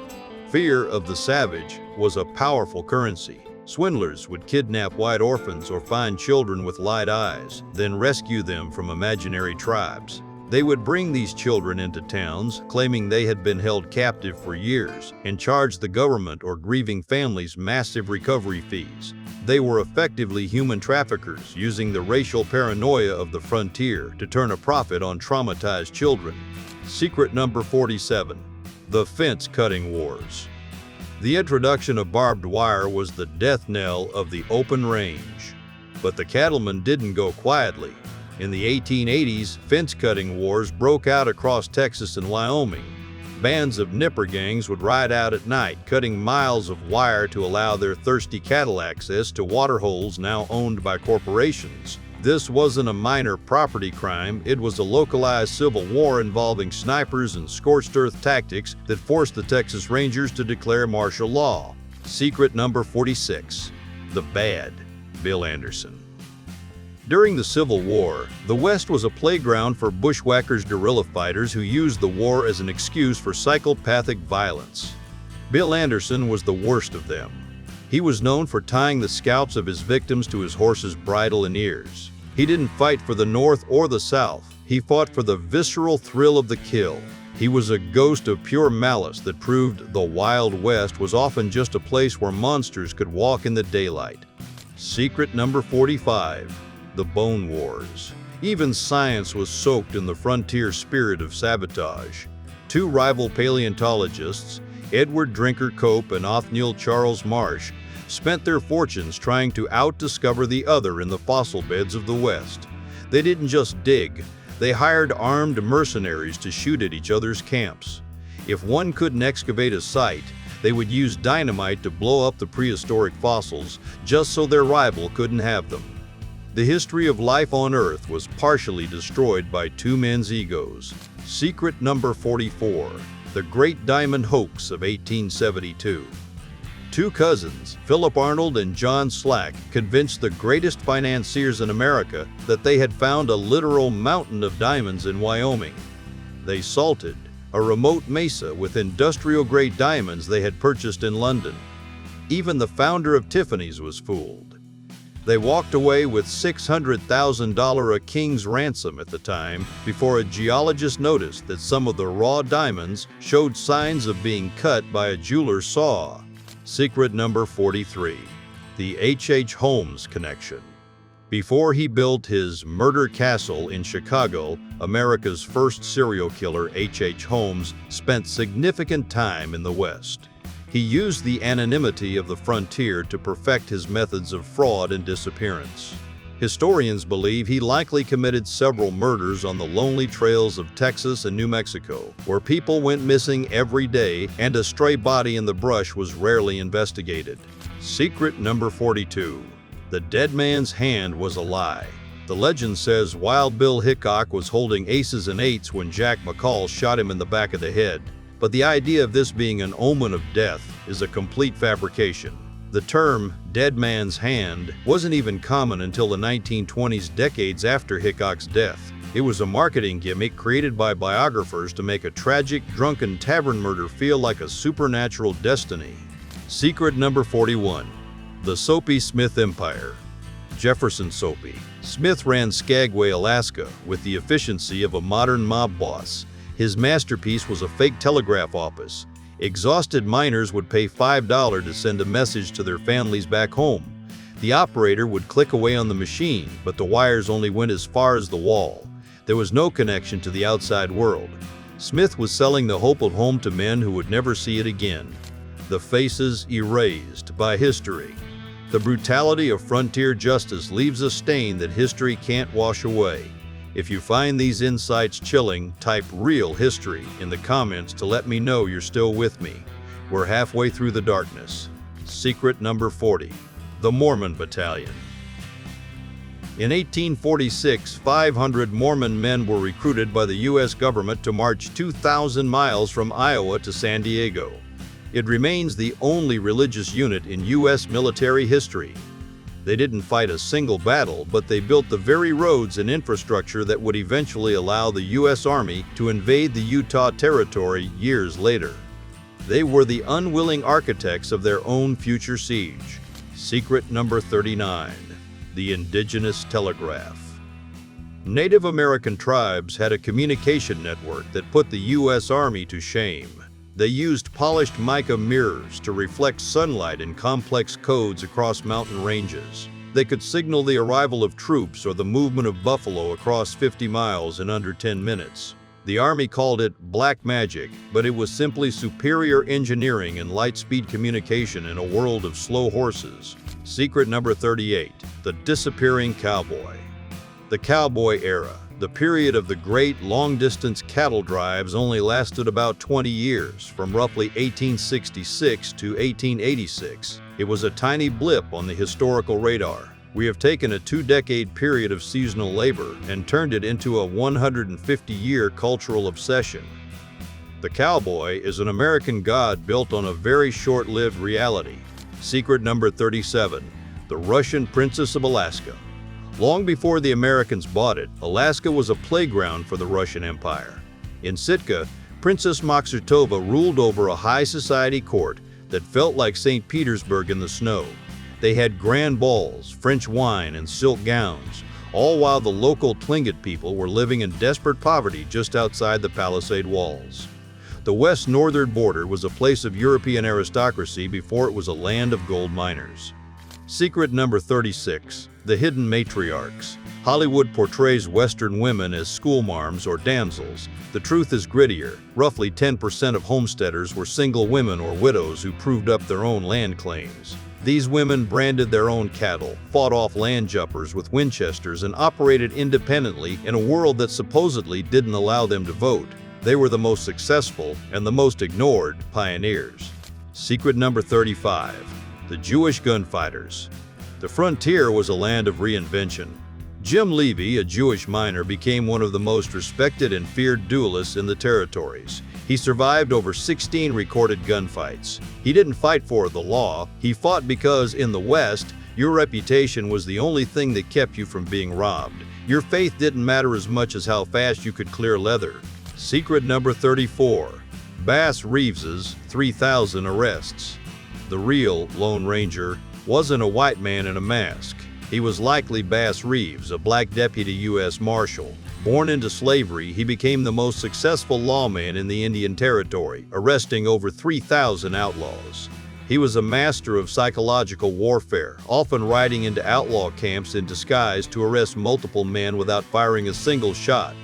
Fear of the savage was a powerful currency. Swindlers would kidnap white orphans or find children with light eyes, then rescue them from imaginary tribes. They would bring these children into towns, claiming they had been held captive for years, and charge the government or grieving families massive recovery fees. They were effectively human traffickers, using the racial paranoia of the frontier to turn a profit on traumatized children. Secret number 47. The fence-cutting wars. The introduction of barbed wire was the death knell of the open range. But the cattlemen didn't go quietly. In the 1880s, fence-cutting wars broke out across Texas and Wyoming. Bands of nipper gangs would ride out at night, cutting miles of wire to allow their thirsty cattle access to water holes now owned by corporations. This wasn't a minor property crime, it was a localized civil war involving snipers and scorched earth tactics that forced the Texas Rangers to declare martial law. Secret number 46. The Bad. Bill Anderson. During the Civil War, the West was a playground for bushwhackers, guerrilla fighters who used the war as an excuse for psychopathic violence. Bill Anderson was the worst of them. He was known for tying the scalps of his victims to his horse's bridle and ears. He didn't fight for the North or the South. He fought for the visceral thrill of the kill. He was a ghost of pure malice that proved the Wild West was often just a place where monsters could walk in the daylight. Secret number 45. The Bone Wars. Even science was soaked in the frontier spirit of sabotage. Two rival paleontologists, Edward Drinker Cope and Othniel Charles Marsh, spent their fortunes trying to outdiscover the other in the fossil beds of the West. They didn't just dig, they hired armed mercenaries to shoot at each other's camps. If one couldn't excavate a site, they would use dynamite to blow up the prehistoric fossils just so their rival couldn't have them. The history of life on Earth was partially destroyed by two men's egos. Secret number 44. The Great Diamond Hoax of 1872. Two cousins, Philip Arnold and John Slack, convinced the greatest financiers in America that they had found a literal mountain of diamonds in Wyoming. They salted a remote mesa with industrial-grade diamonds they had purchased in London. Even the founder of Tiffany's was fooled. They walked away with $600,000 a king's ransom at the time before a geologist noticed that some of the raw diamonds showed signs of being cut by a jeweler's saw. Secret number 43. The H.H. Holmes Connection. Before he built his murder castle in Chicago, America's first serial killer, H.H. Holmes, spent significant time in the West. He used the anonymity of the frontier to perfect his methods of fraud and disappearance. Historians believe he likely committed several murders on the lonely trails of Texas and New Mexico, where people went missing every day and a stray body in the brush was rarely investigated. Secret number 42. The dead man's hand was a lie. The legend says Wild Bill Hickok was holding aces and eights when Jack McCall shot him in the back of the head. But the idea of this being an omen of death is a complete fabrication. The term dead man's hand wasn't even common until the 1920s, decades after Hickok's death. It was a marketing gimmick created by biographers to make a tragic, drunken tavern murder feel like a supernatural destiny. Secret number 41. The Soapy Smith Empire. Jefferson Soapy. Smith ran Skagway, Alaska, with the efficiency of a modern mob boss. His masterpiece was a fake telegraph office. Exhausted miners would pay $5 to send a message to their families back home. The operator would click away on the machine, but the wires only went as far as the wall. There was no connection to the outside world. Smith was selling the hope of home to men who would never see it again. The faces erased by history. The brutality of frontier justice leaves a stain that history can't wash away. If you find these insights chilling, type "real history" in the comments to let me know you're still with me. We're halfway through the darkness. Secret number 40. The Mormon Battalion. In 1846, 500 Mormon men were recruited by the U.S. government to march 2,000 miles from Iowa to San Diego. It remains the only religious unit in U.S. military history. They didn't fight a single battle, but they built the very roads and infrastructure that would eventually allow the U.S. Army to invade the Utah Territory years later. They were the unwilling architects of their own future siege. Secret number 39. The indigenous telegraph. Native American tribes had a communication network that put the U.S. Army to shame. They used polished mica mirrors to reflect sunlight in complex codes across mountain ranges. They could signal the arrival of troops or the movement of buffalo across 50 miles in under 10 minutes. The Army called it black magic, but it was simply superior engineering and light-speed communication in a world of slow horses. Secret number 38. The disappearing cowboy. The cowboy era, the period of the great long-distance cattle drives, only lasted about 20 years, from roughly 1866 to 1886. It was a tiny blip on the historical radar. We have taken a 2-decade period of seasonal labor and turned it into a 150-year cultural obsession. The cowboy is an American god built on a very short-lived reality. Secret number 37. The Russian Princess of Alaska. Long before the Americans bought it, Alaska was a playground for the Russian Empire. In Sitka, Princess Maksutova ruled over a high society court that felt like St. Petersburg in the snow. They had grand balls, French wine, and silk gowns, all while the local Tlingit people were living in desperate poverty just outside the palisade walls. The west northern border was a place of European aristocracy before it was a land of gold miners. Secret number 36. The hidden matriarchs. Hollywood portrays Western women as schoolmarms or damsels. The truth is grittier. Roughly 10% of homesteaders were single women or widows who proved up their own land claims. These women branded their own cattle, fought off land jumpers with Winchesters, and operated independently in a world that supposedly didn't allow them to vote. They were the most successful and the most ignored pioneers. Secret number 35. The Jewish gunfighters. The frontier was a land of reinvention. Jim Levy, a Jewish miner, became one of the most respected and feared duelists in the territories. He survived over 16 recorded gunfights. He didn't fight for the law. He fought because, in the West, your reputation was the only thing that kept you from being robbed. Your faith didn't matter as much as how fast you could clear leather. Secret number 34. Bass Reeves's 3,000 arrests. The real Lone Ranger wasn't a white man in a mask. He was likely Bass Reeves, a black deputy U.S. Marshal. Born into slavery, he became the most successful lawman in the Indian Territory, arresting over 3,000 outlaws. He was a master of psychological warfare, often riding into outlaw camps in disguise to arrest multiple men without firing a single shot.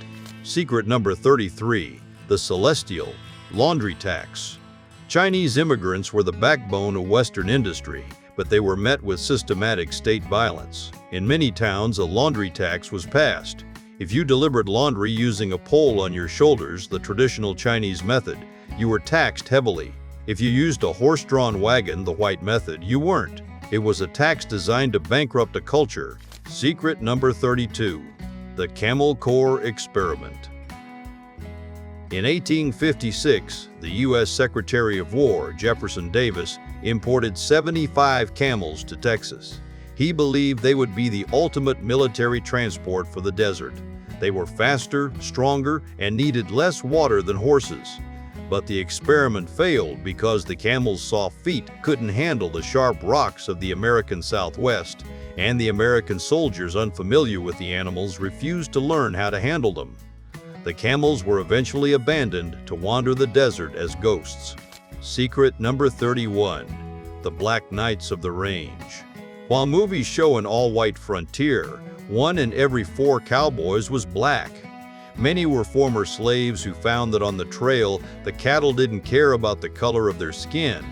Secret number 33. The Celestial Laundry Tax. Chinese immigrants were the backbone of Western industry, but they were met with systematic state violence. In many towns, a laundry tax was passed. If you delivered laundry using a pole on your shoulders, the traditional Chinese method, you were taxed heavily. If you used a horse-drawn wagon, the white method, you weren't. It was a tax designed to bankrupt a culture. Secret number 32. The Camel Corps Experiment. In 1856, the U.S. Secretary of War, Jefferson Davis, imported 75 camels to Texas. He believed they would be the ultimate military transport for the desert. They were faster, stronger, and needed less water than horses. But the experiment failed because the camels' soft feet couldn't handle the sharp rocks of the American Southwest, and the American soldiers unfamiliar with the animals refused to learn how to handle them. The camels were eventually abandoned to wander the desert as ghosts. Secret number 31. The Black Knights of the Range. While movies show an all-white frontier, 1 in every 4 cowboys was black. Many were former slaves who found that on the trail, the cattle didn't care about the color of their skin.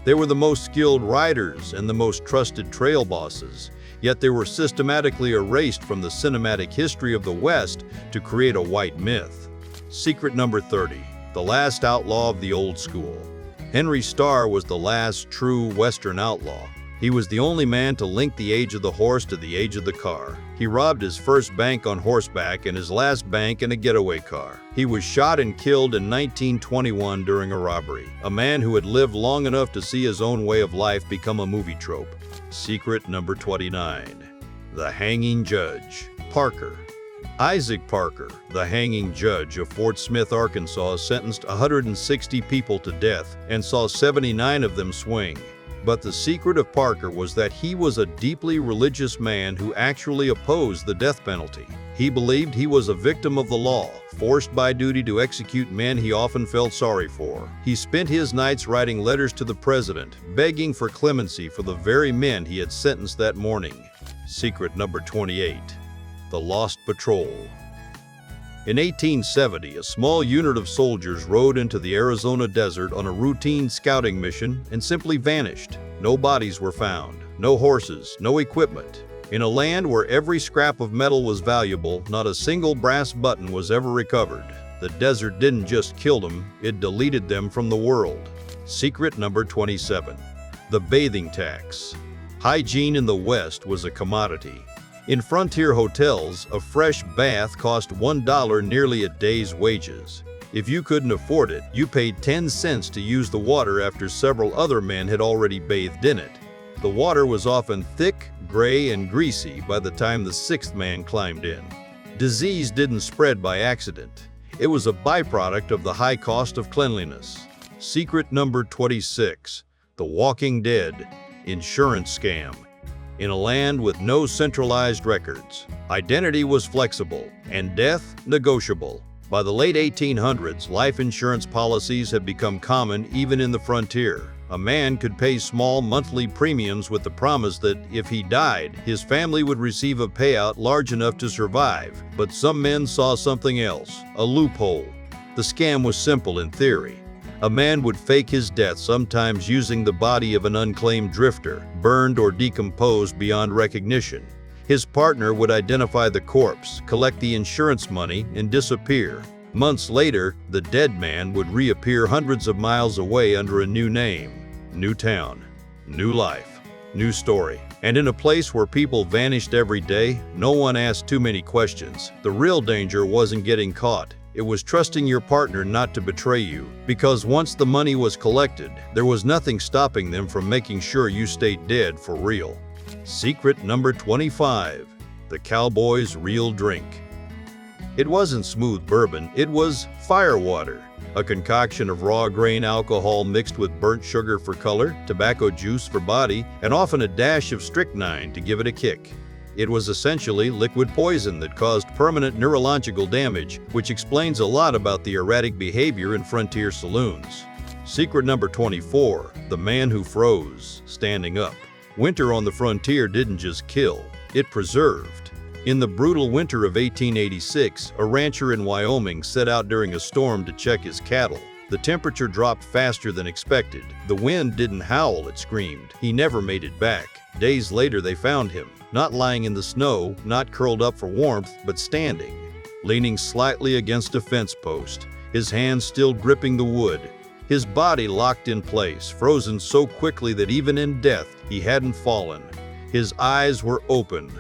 They were the most skilled riders and the most trusted trail bosses, yet they were systematically erased from the cinematic history of the West to create a white myth. Secret number 30. The last outlaw of the old school. Henry Starr was the last true Western outlaw. He was the only man to link the age of the horse to the age of the car. He robbed his first bank on horseback and his last bank in a getaway car. He was shot and killed in 1921 during a robbery, a man who had lived long enough to see his own way of life become a movie trope. Secret number 29. The Hanging Judge. Parker. Isaac Parker, the hanging judge of Fort Smith, Arkansas, sentenced 160 people to death and saw 79 of them swing. But the secret of Parker was that he was a deeply religious man who actually opposed the death penalty. He believed he was a victim of the law, forced by duty to execute men he often felt sorry for. He spent his nights writing letters to the president, begging for clemency for the very men he had sentenced that morning. Secret number 28. The Lost Patrol. In 1870, a small unit of soldiers rode into the Arizona desert on a routine scouting mission and simply vanished. No bodies were found, no horses, no equipment. In a land where every scrap of metal was valuable, not a single brass button was ever recovered. The desert didn't just kill them, it deleted them from the world. Secret number 27. The bathing tax. Hygiene in the West was a commodity. In frontier hotels, a fresh bath cost $1, nearly a day's wages. If you couldn't afford it, you paid 10 cents to use the water after several other men had already bathed in it. The water was often thick, gray, and greasy by the time the sixth man climbed in. Disease didn't spread by accident. It was a byproduct of the high cost of cleanliness. Secret number 26. The Walking Dead. Insurance scam. In a land with no centralized records, identity was flexible and death negotiable. By the late 1800s, life insurance policies had become common even in the frontier. A man could pay small monthly premiums with the promise that if he died, his family would receive a payout large enough to survive. But some men saw something else, a loophole. The scam was simple in theory. A man would fake his death, sometimes using the body of an unclaimed drifter, burned or decomposed beyond recognition. His partner would identify the corpse, collect the insurance money, and disappear. Months later, the dead man would reappear hundreds of miles away under a new name, new town, new life, new story. And in a place where people vanished every day, no one asked too many questions. The real danger wasn't getting caught. It was trusting your partner not to betray you, because once the money was collected, there was nothing stopping them from making sure you stayed dead for real. Secret number 25. The cowboy's real drink. It wasn't smooth bourbon, it was firewater, a concoction of raw grain alcohol mixed with burnt sugar for color, tobacco juice for body, and often a dash of strychnine to give it a kick. It was essentially liquid poison that caused permanent neurological damage, which explains a lot about the erratic behavior in frontier saloons. Secret number 24. The man who froze, standing up. Winter on the frontier didn't just kill, it preserved. In the brutal winter of 1886, a rancher in Wyoming set out during a storm to check his cattle. The temperature dropped faster than expected. The wind didn't howl, it screamed. He never made it back. Days later, they found him, not lying in the snow, not curled up for warmth, but standing, leaning slightly against a fence post, his hands still gripping the wood, his body locked in place, frozen so quickly that even in death, he hadn't fallen. His eyes were open.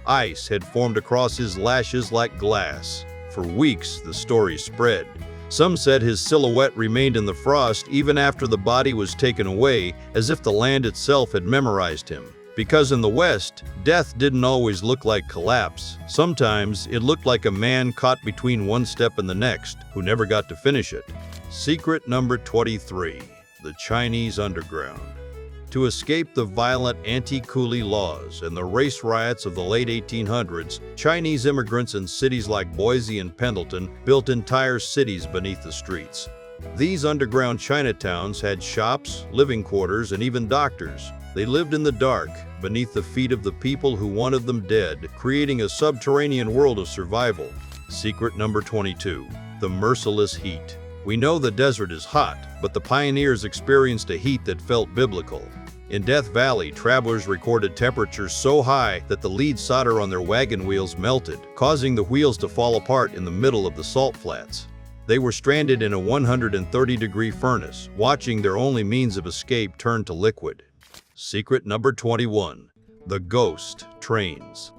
Ice had formed across his lashes like glass. For weeks, the story spread. Some said his silhouette remained in the frost even after the body was taken away, as if the land itself had memorized him. Because in the West, death didn't always look like collapse. Sometimes it looked like a man caught between one step and the next, who never got to finish it. Secret number 23. The Chinese Underground. To escape the violent anti-coolie laws and the race riots of the late 1800s, Chinese immigrants in cities like Boise and Pendleton built entire cities beneath the streets. These underground Chinatowns had shops, living quarters, and even doctors. They lived in the dark, beneath the feet of the people who wanted them dead, creating a subterranean world of survival. Secret number 22. The merciless heat. We know the desert is hot, but the pioneers experienced a heat that felt biblical. In Death Valley, travelers recorded temperatures so high that the lead solder on their wagon wheels melted, causing the wheels to fall apart in the middle of the salt flats. They were stranded in a 130-degree furnace, watching their only means of escape turn to liquid. Secret number 21. The ghost trains.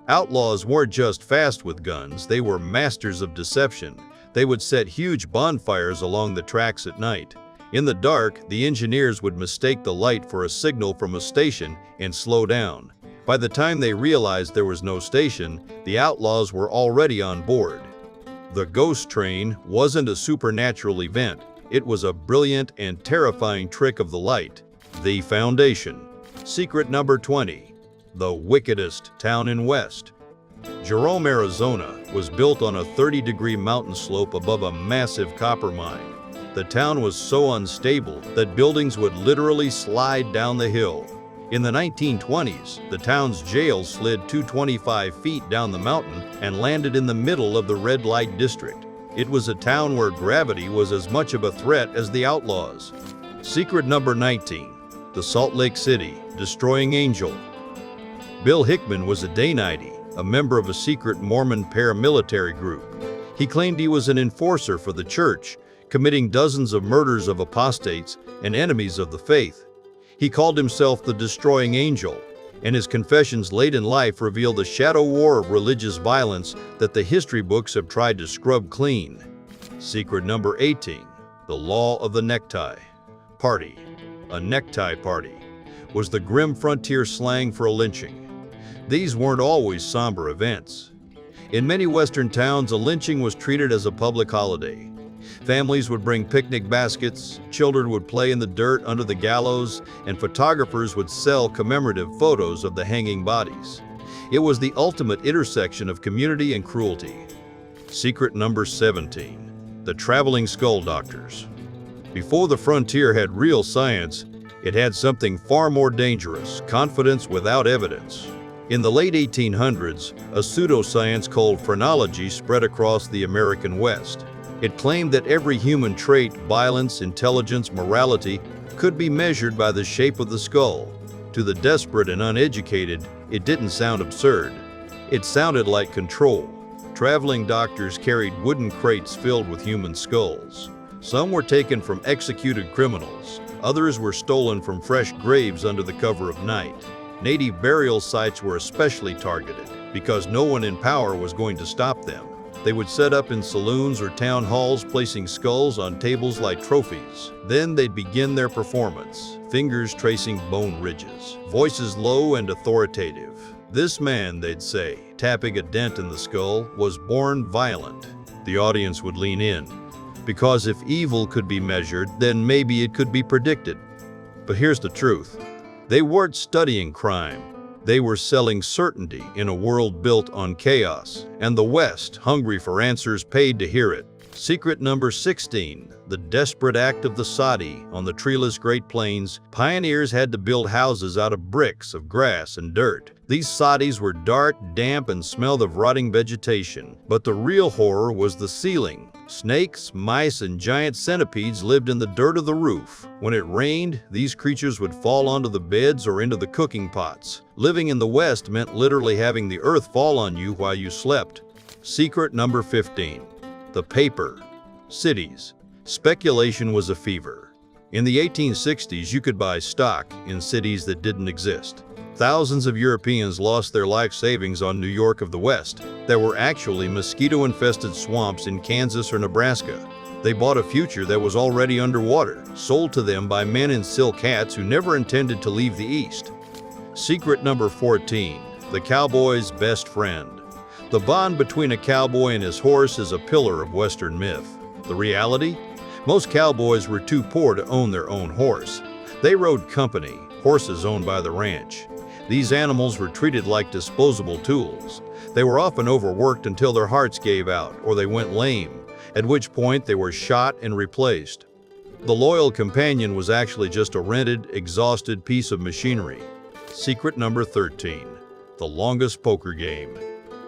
Outlaws weren't just fast with guns, they were masters of deception. They would set huge bonfires along the tracks at night. In the dark, the engineers would mistake the light for a signal from a station and slow down. By the time they realized there was no station, the outlaws were already on board. The ghost train wasn't a supernatural event. It was a brilliant and terrifying trick of the light. The foundation. Secret number 20. The wickedest town in West. Jerome, Arizona was built on a 30-degree mountain slope above a massive copper mine. The town was so unstable that buildings would literally slide down the hill. In the 1920s, the town's jail slid 225 feet down the mountain and landed in the middle of the red light district. It was a town where gravity was as much of a threat as the outlaws. Secret number 19. The Salt Lake City Destroying Angel. Bill Hickman was a Danite, a member of a secret Mormon paramilitary group. He claimed he was an enforcer for the church, committing dozens of murders of apostates and enemies of the faith. He called himself the Destroying Angel, and his confessions late in life revealed a shadow war of religious violence that the history books have tried to scrub clean. Secret number 18. The Law of the Necktie. Party. A necktie party was the grim frontier slang for a lynching. These weren't always somber events. In many Western towns, a lynching was treated as a public holiday. Families would bring picnic baskets, children would play in the dirt under the gallows, and photographers would sell commemorative photos of the hanging bodies. It was the ultimate intersection of community and cruelty. Secret number 17. The Traveling Skull Doctors. Before the frontier had real science, it had something far more dangerous: confidence without evidence. In the late 1800s, a pseudoscience called phrenology spread across the American West. It claimed that every human trait, violence, intelligence, morality, could be measured by the shape of the skull. To the desperate and uneducated, it didn't sound absurd. It sounded like control. Traveling doctors carried wooden crates filled with human skulls. Some were taken from executed criminals. Others were stolen from fresh graves under the cover of night. Native burial sites were especially targeted because no one in power was going to stop them. They would set up in saloons or town halls, placing skulls on tables like trophies. Then they'd begin their performance, fingers tracing bone ridges, voices low and authoritative. This man, they'd say, tapping a dent in the skull, was born violent. The audience would lean in, because if evil could be measured, then maybe it could be predicted. But here's the truth. They weren't studying crime. They were selling certainty in a world built on chaos, and the West, hungry for answers, paid to hear it. Secret number 16. The desperate act of the soddy. On the treeless Great Plains, pioneers had to build houses out of bricks of grass and dirt. These soddies were dark, damp, and smelled of rotting vegetation. But the real horror was the ceiling. Snakes, mice, and giant centipedes lived in the dirt of the roof. When it rained, these creatures would fall onto the beds or into the cooking pots. Living in the West meant literally having the earth fall on you while you slept. Secret number 15. The paper. Cities. Speculation was a fever. In the 1860s, you could buy stock in cities that didn't exist. Thousands of Europeans lost their life savings on New York of the West. There were actually mosquito-infested swamps in Kansas or Nebraska. They bought a future that was already underwater, sold to them by men in silk hats who never intended to leave the East. Secret number 14. The cowboy's best friend. The bond between a cowboy and his horse is a pillar of Western myth. The reality? Most cowboys were too poor to own their own horse. They rode company, horses owned by the ranch. These animals were treated like disposable tools. They were often overworked until their hearts gave out or they went lame, at which point they were shot and replaced. The loyal companion was actually just a rented, exhausted piece of machinery. Secret number 13. The longest poker game.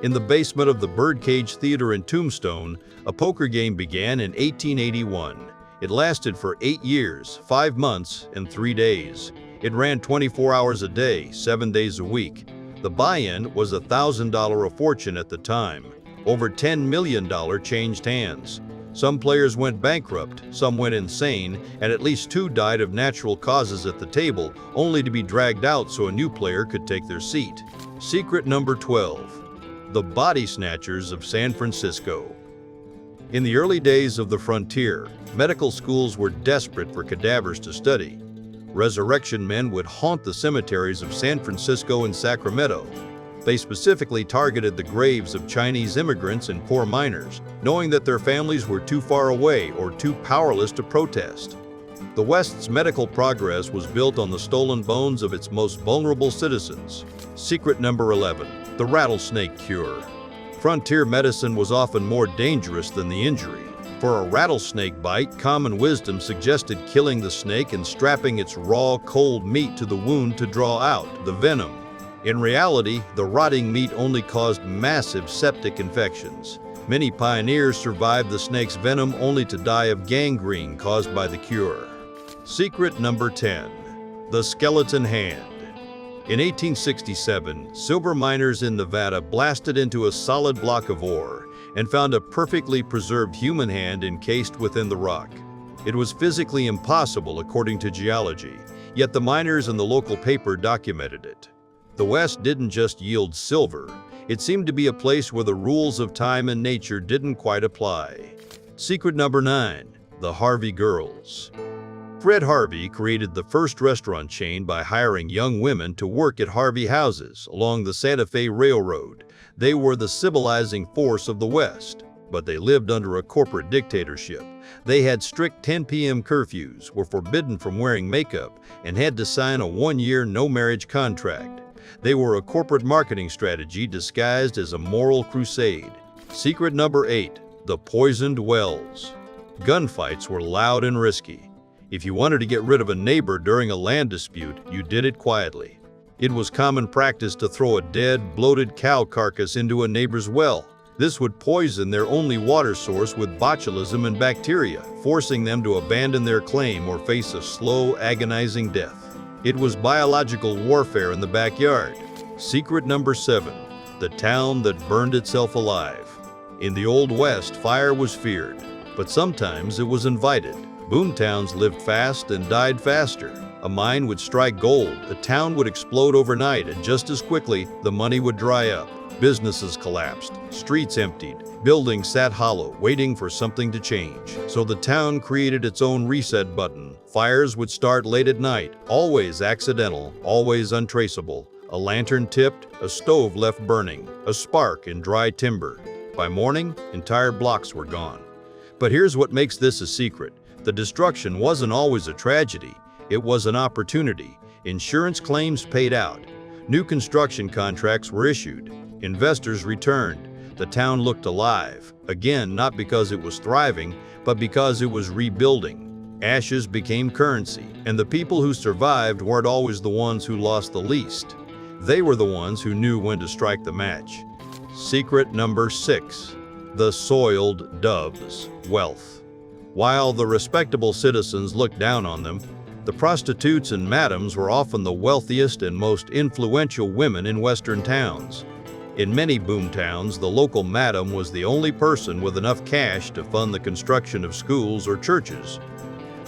In the basement of the Birdcage Theater in Tombstone, a poker game began in 1881. It lasted for 8 years, 5 months, and 3 days. It ran 24 hours a day, 7 days a week. The buy-in was $1,000 a fortune at the time. Over $10 million changed hands. Some players went bankrupt, some went insane, and at least 2 died of natural causes at the table, only to be dragged out so a new player could take their seat. Secret number 12. The Body Snatchers of San Francisco. In the early days of the frontier, medical schools were desperate for cadavers to study. Resurrection men would haunt the cemeteries of San Francisco and Sacramento. They specifically targeted the graves of Chinese immigrants and poor miners, knowing that their families were too far away or too powerless to protest. The West's medical progress was built on the stolen bones of its most vulnerable citizens. Secret number 11. The rattlesnake cure. Frontier medicine was often more dangerous than the injury. For a rattlesnake bite, common wisdom suggested killing the snake and strapping its raw, cold meat to the wound to draw out the venom. In reality, the rotting meat only caused massive septic infections. Many pioneers survived the snake's venom only to die of gangrene caused by the cure. Secret number 10. The skeleton hand. In 1867, silver miners in Nevada blasted into a solid block of ore and found a perfectly preserved human hand encased within the rock. It was physically impossible according to geology, yet the miners and the local paper documented it. The West didn't just yield silver, it seemed to be a place where the rules of time and nature didn't quite apply. Secret number 9. The Harvey Girls. Fred Harvey created the first restaurant chain by hiring young women to work at Harvey houses along the Santa Fe Railroad. They were the civilizing force of the West, but they lived under a corporate dictatorship. They had strict 10 p.m. curfews, were forbidden from wearing makeup, and had to sign a one-year no-marriage contract. They were a corporate marketing strategy disguised as a moral crusade. Secret number 8. The poisoned wells. Gunfights were loud and risky. If you wanted to get rid of a neighbor during a land dispute, you did it quietly. It was common practice to throw a dead, bloated cow carcass into a neighbor's well. This would poison their only water source with botulism and bacteria, forcing them to abandon their claim or face a slow, agonizing death. It was biological warfare in the backyard. Secret number 7. The town that burned itself alive. In the Old West, fire was feared, but sometimes it was invited. Boomtowns lived fast and died faster. A mine would strike gold, a town would explode overnight, and just as quickly, the money would dry up. Businesses collapsed, streets emptied, buildings sat hollow, waiting for something to change. So the town created its own reset button. Fires would start late at night, always accidental, always untraceable. A lantern tipped, a stove left burning, a spark in dry timber. By morning, entire blocks were gone. But here's what makes this a secret. The destruction wasn't always a tragedy. It was an opportunity. Insurance claims paid out. New construction contracts were issued. Investors returned. The town looked alive. Again, not because it was thriving, but because it was rebuilding. Ashes became currency, and the people who survived weren't always the ones who lost the least. They were the ones who knew when to strike the match. Secret number 6. The soiled doves. Wealth. While the respectable citizens looked down on them, the prostitutes and madams were often the wealthiest and most influential women in Western towns. In many boomtowns, the local madam was the only person with enough cash to fund the construction of schools or churches.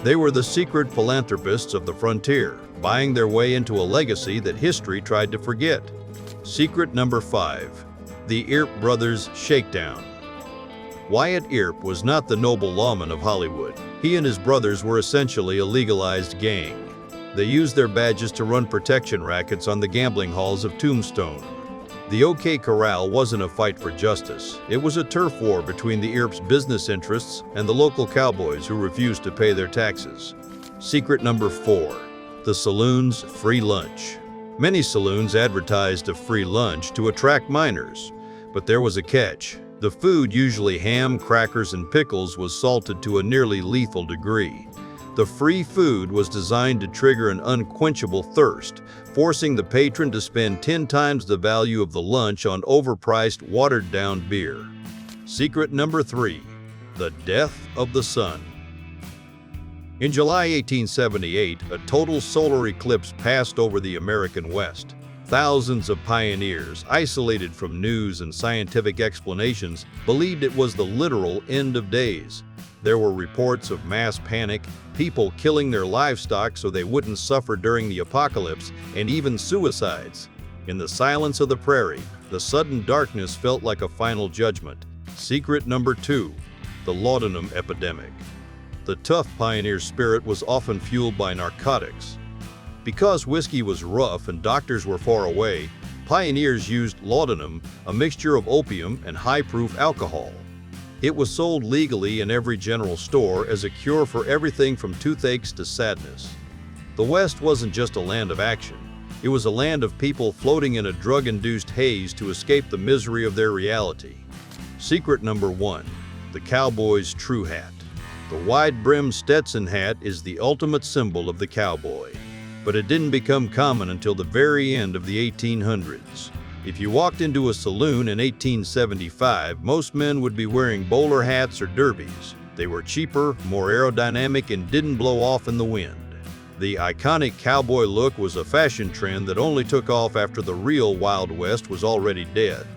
They were the secret philanthropists of the frontier, buying their way into a legacy that history tried to forget. Secret number 5. The Earp Brothers Shakedown. Wyatt Earp was not the noble lawman of Hollywood. He and his brothers were essentially a legalized gang. They used their badges to run protection rackets on the gambling halls of Tombstone. The OK Corral wasn't a fight for justice. It was a turf war between the Earps' business interests and the local cowboys who refused to pay their taxes. Secret number 4. The saloon's free lunch. Many saloons advertised a free lunch to attract miners, but there was a catch. The food, usually ham, crackers, and pickles, was salted to a nearly lethal degree. The free food was designed to trigger an unquenchable thirst, forcing the patron to spend 10 times the value of the lunch on overpriced, watered-down beer. Secret number 3. The death of the sun. In July 1878, a total solar eclipse passed over the American West. Thousands of pioneers, isolated from news and scientific explanations, believed it was the literal end of days. There were reports of mass panic, people killing their livestock so they wouldn't suffer during the apocalypse, and even suicides. In the silence of the prairie, the sudden darkness felt like a final judgment. Secret number 2. The laudanum epidemic. The tough pioneer spirit was often fueled by narcotics. Because whiskey was rough and doctors were far away, pioneers used laudanum, a mixture of opium and high-proof alcohol. It was sold legally in every general store as a cure for everything from toothaches to sadness. The West wasn't just a land of action. It was a land of people floating in a drug-induced haze to escape the misery of their reality. Secret number 1. The cowboy's true hat. The wide-brimmed Stetson hat is the ultimate symbol of the cowboy. But it didn't become common until the very end of the 1800s. If you walked into a saloon in 1875, most men would be wearing bowler hats or derbies. They were cheaper, more aerodynamic, and didn't blow off in the wind. The iconic cowboy look was a fashion trend that only took off after the real Wild West was already dead.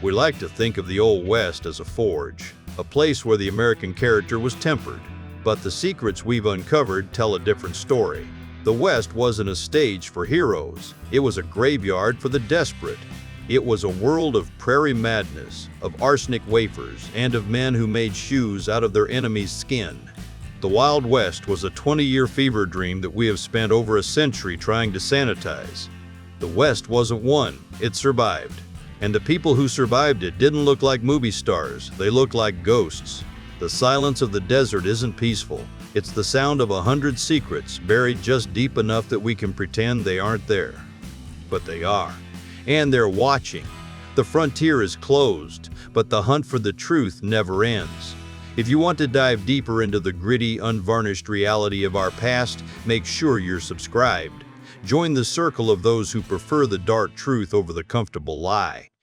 We like to think of the Old West as a forge, a place where the American character was tempered. But the secrets we've uncovered tell a different story. The West wasn't a stage for heroes. It was a graveyard for the desperate. It was a world of prairie madness, of arsenic wafers, and of men who made shoes out of their enemies' skin. The Wild West was a 20-year fever dream that we have spent over a century trying to sanitize. The West wasn't won, it survived. And the people who survived it didn't look like movie stars, they looked like ghosts. The silence of the desert isn't peaceful. It's the sound of 100 secrets buried just deep enough that we can pretend they aren't there. But they are. And they're watching. The frontier is closed, but the hunt for the truth never ends. If you want to dive deeper into the gritty, unvarnished reality of our past, make sure you're subscribed. Join the circle of those who prefer the dark truth over the comfortable lie.